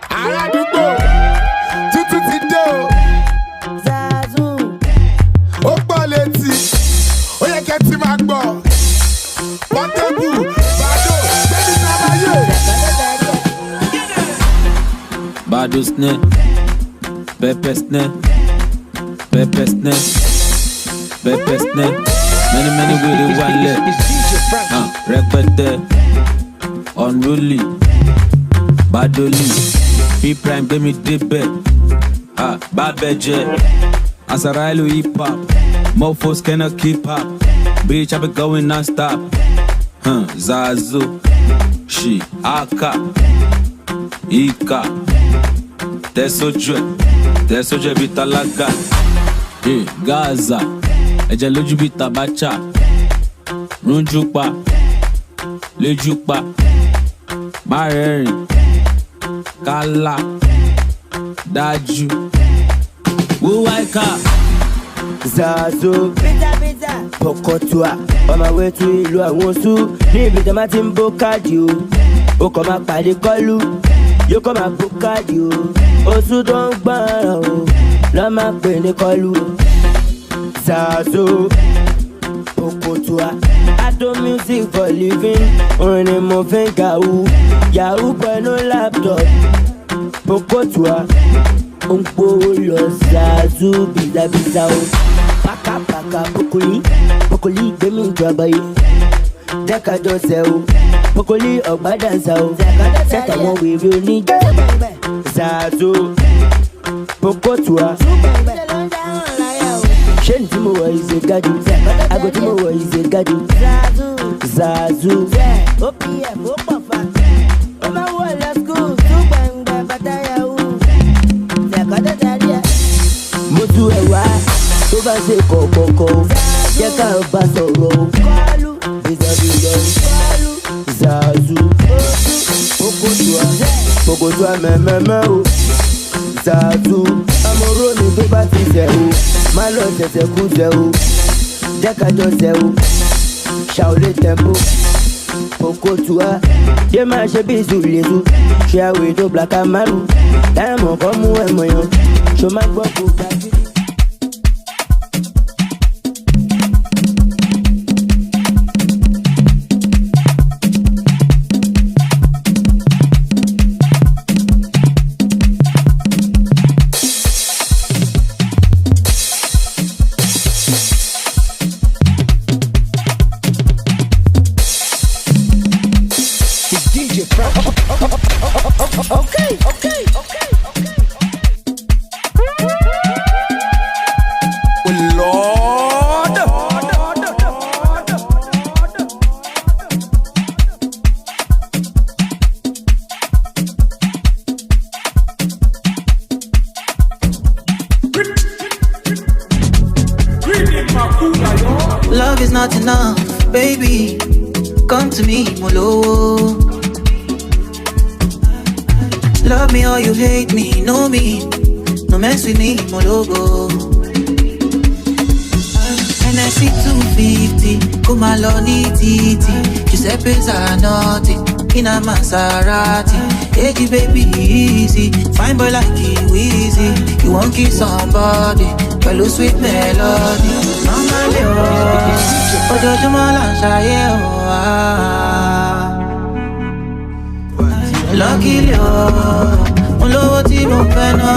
Aládùúgbò tuntun ti dé o. Zazu. Ó gbọ́ létí, ó yẹ kẹ́ ti máa gbọ́. Pọ́ńtẹ́bù, Bàdó, gbẹ́dí sábàyè. Bado snare, pepper snare, pepper snare, pepper snare. Many with the one leg. Repete, unruly, badoli. P-Prime, give me dip back. Babeje, Asarailu hip hop. Mofos cannot keep up. Bitch, I be going non-stop. Zazu, she, Aka, Ika. Tesoje bitalaga. Gaza, Eje loju bitabacha. Runjupa, Lejupa, Marerin, Kala, Daju, Wuwaika, Zazu, Pokotua, on my way to Ilu Awosu, níbi tí a máa ti ń bó káàdì o, ó kàn máa pàdé kọ́lù, yóò kàn máa bó káàdì o, oṣù tó ń gbọ́ràn o, lọ́ máa pè ní kọ́lù o. Zazu, Pokotua, I do music for living, orin ni mo fi ń gàwú, yahoo pẹ̀lú laptop, Pokotua, ó ń gbówó lọ Zazu bìzàbìzà o. Paka Pokoli gbẹ̀mí ìjọba yìí. Jẹ́kájọ sẹ́ o, Pokoli ọ̀gbádànsá o. Sẹ́tàwọn wèrè oníjà. Zazu, Pokotua. Ṣé ní tí mo wọ̀ ìṣe gádù? Àgọ́ tí mo wọ̀ ìṣe gádù. Zazu. OPM ó pọ̀ fa. Ó máa wọ̀ lọ skul tún gbẹ̀ngbẹ̀ bàtà yahoo. Ṣèkọ́tọ̀ darí ẹ̀. Mo tú ẹ̀ wá. Tó bá ṣe kọ̀ọ̀kọ̀ọ̀kọ̀ jẹ́ ká bá sọ̀rọ̀ o. Bìzàbìzà Zazu Pokotua mẹ́mẹ́mẹ́ o. Zazu amọ̀rọ̀ mi tó bá ti ṣẹ̀ o. Má lọ ṣẹ̀ṣẹ̀ kú ṣẹ̀ o. Jẹ́ ká jọ ṣẹ̀ o. Ṣàolé tempo Pokotua yé máa ṣe bí ìṣúlẹ̀ṣù. Ṣé àwẹ̀ tó black and maru. Táyàmọ̀ kọ́ mú ẹ̀mọ̀ yàn. Ṣo máa gbọ́ kó gbàgbé. Love is not enough, baby. Come to me, Molo. Love me or you hate me, know me. No mess with me, Mologo. And I see 250, come along, titi. Giuseppe Zanotti, in a Maserati. Hey, baby, easy. Fine boy like you, easy. You won't kiss somebody, but lose sweet melody. Normally, oh, ojoojúmọ́ là ń ṣayé, oh. Luckily, oh, mo lówó tí mo fẹ́ náà.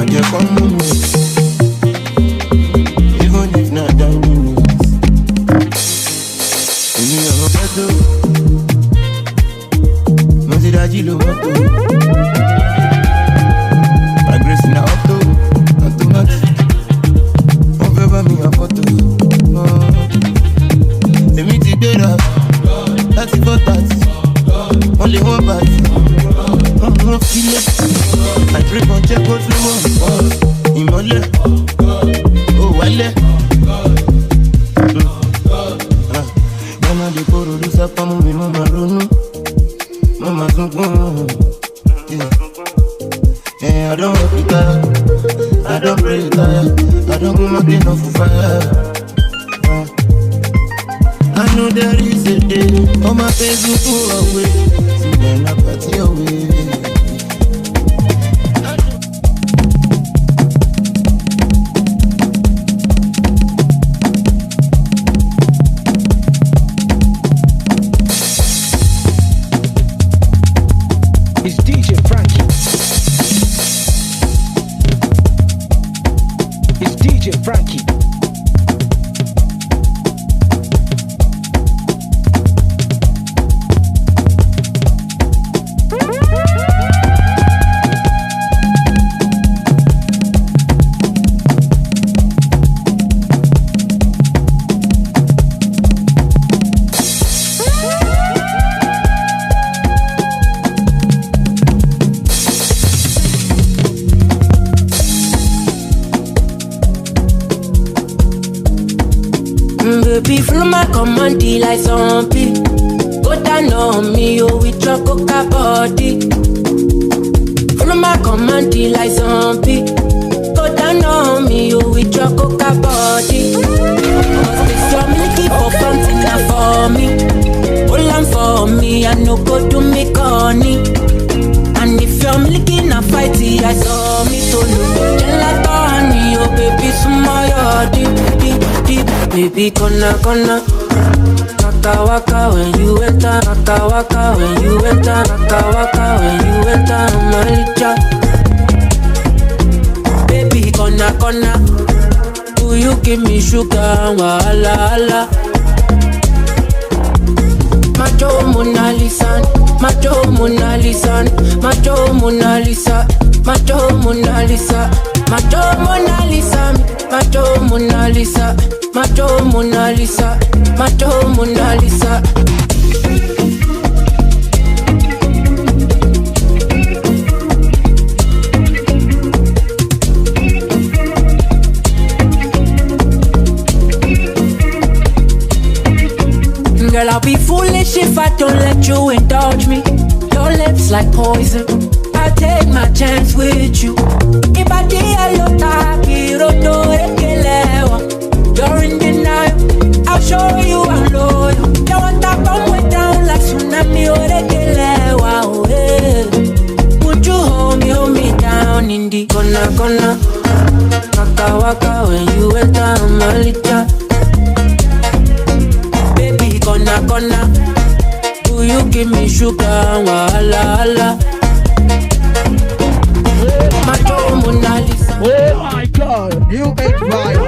Àjẹ́ kan mú mi, even if not down minutes. Èmi ọ̀rọ̀ kẹ́tọ́, mo ti dájí ló mọ́tò. My grace na auto, automatic. Wọ́n fẹ́ bá mi àfọ́tò. Èmi ti gbéra láti 4:30. Only one party. tire. I don't pray tire. I don't go my plane off fire. I know there is a day. All my things will go away. See them I party away. It's DJ Frankie. It's DJ Frankie. Baby, follow my command like zombie. Go down on me, oh, with your coca body. Follow my command like zombie. Go down on me, oh, with your coca body. It's your milky for something for me. Hold on for me, I no go to me corny. And if you're milky na fighty, I saw me to look. Gelatoni, oh baby, smile, deep. Baby, gonna waka waka when you enter, waka waka when you enter, waka waka when you enter, Malicha. Baby, gonna, do you give me sugar, wahala? Macho Mona Lisa, Macho Mona Lisa, Macho Mona Lisa, Macho Mona Lisa, Macho Mona Lisa, Macho Mona Lisa, Macho Mona Lisa, Macho Mona Lisa. Girl, I'll be foolish if I don't let you indulge me. Your lips like poison, I'll take my chance with you. If I you're in denial, I'll show you I'm loyal. You want to come way down like tsunami or would you hold me down in the gonna waka waka when you enter Malita. Baby, gonna, do you give me sugar, wahala? Macho Mona Lisa. Oh my God, you ain't right.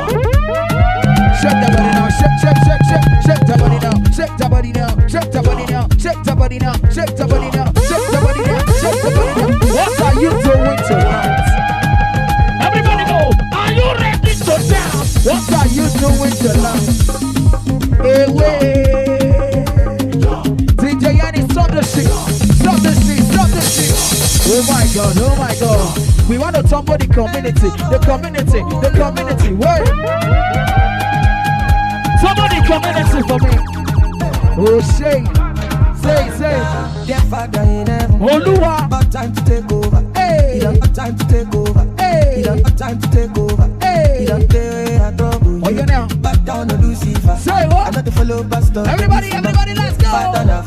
Shake the body now, shake the body now, shake the body now, shake the body now, shake the body now, shake the body now, shake the body now, shake the body now. What are you doing tonight? Everybody go, are you ready to dance? What are you doing tonight? Hey, wait. DJ Yanni, stop the shit. Stop the shit, stop the shit. Oh my God, oh my God. We want to talk about the community, wait. Somebody community for me. Oh, say. Their father in heaven. Oluwa. About time to take over. Hey. He don't have time to take over. Hey. He don't have time to take over. Hey. He don't play a double. Oh, you now. Back down to Lucifer. Say what? I'm not to follow pastor. Everybody, let's go. Father,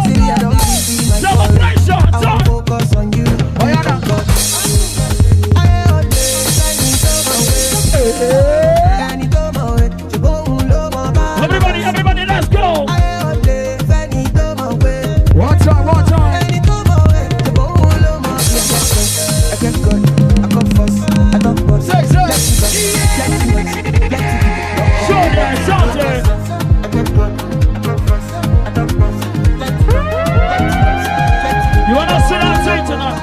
see, I don't see my celebration. I will focus on you. Oh, yeah, now. Everybody, let's go. One time. Say. Shout it. You wanna sit down tonight?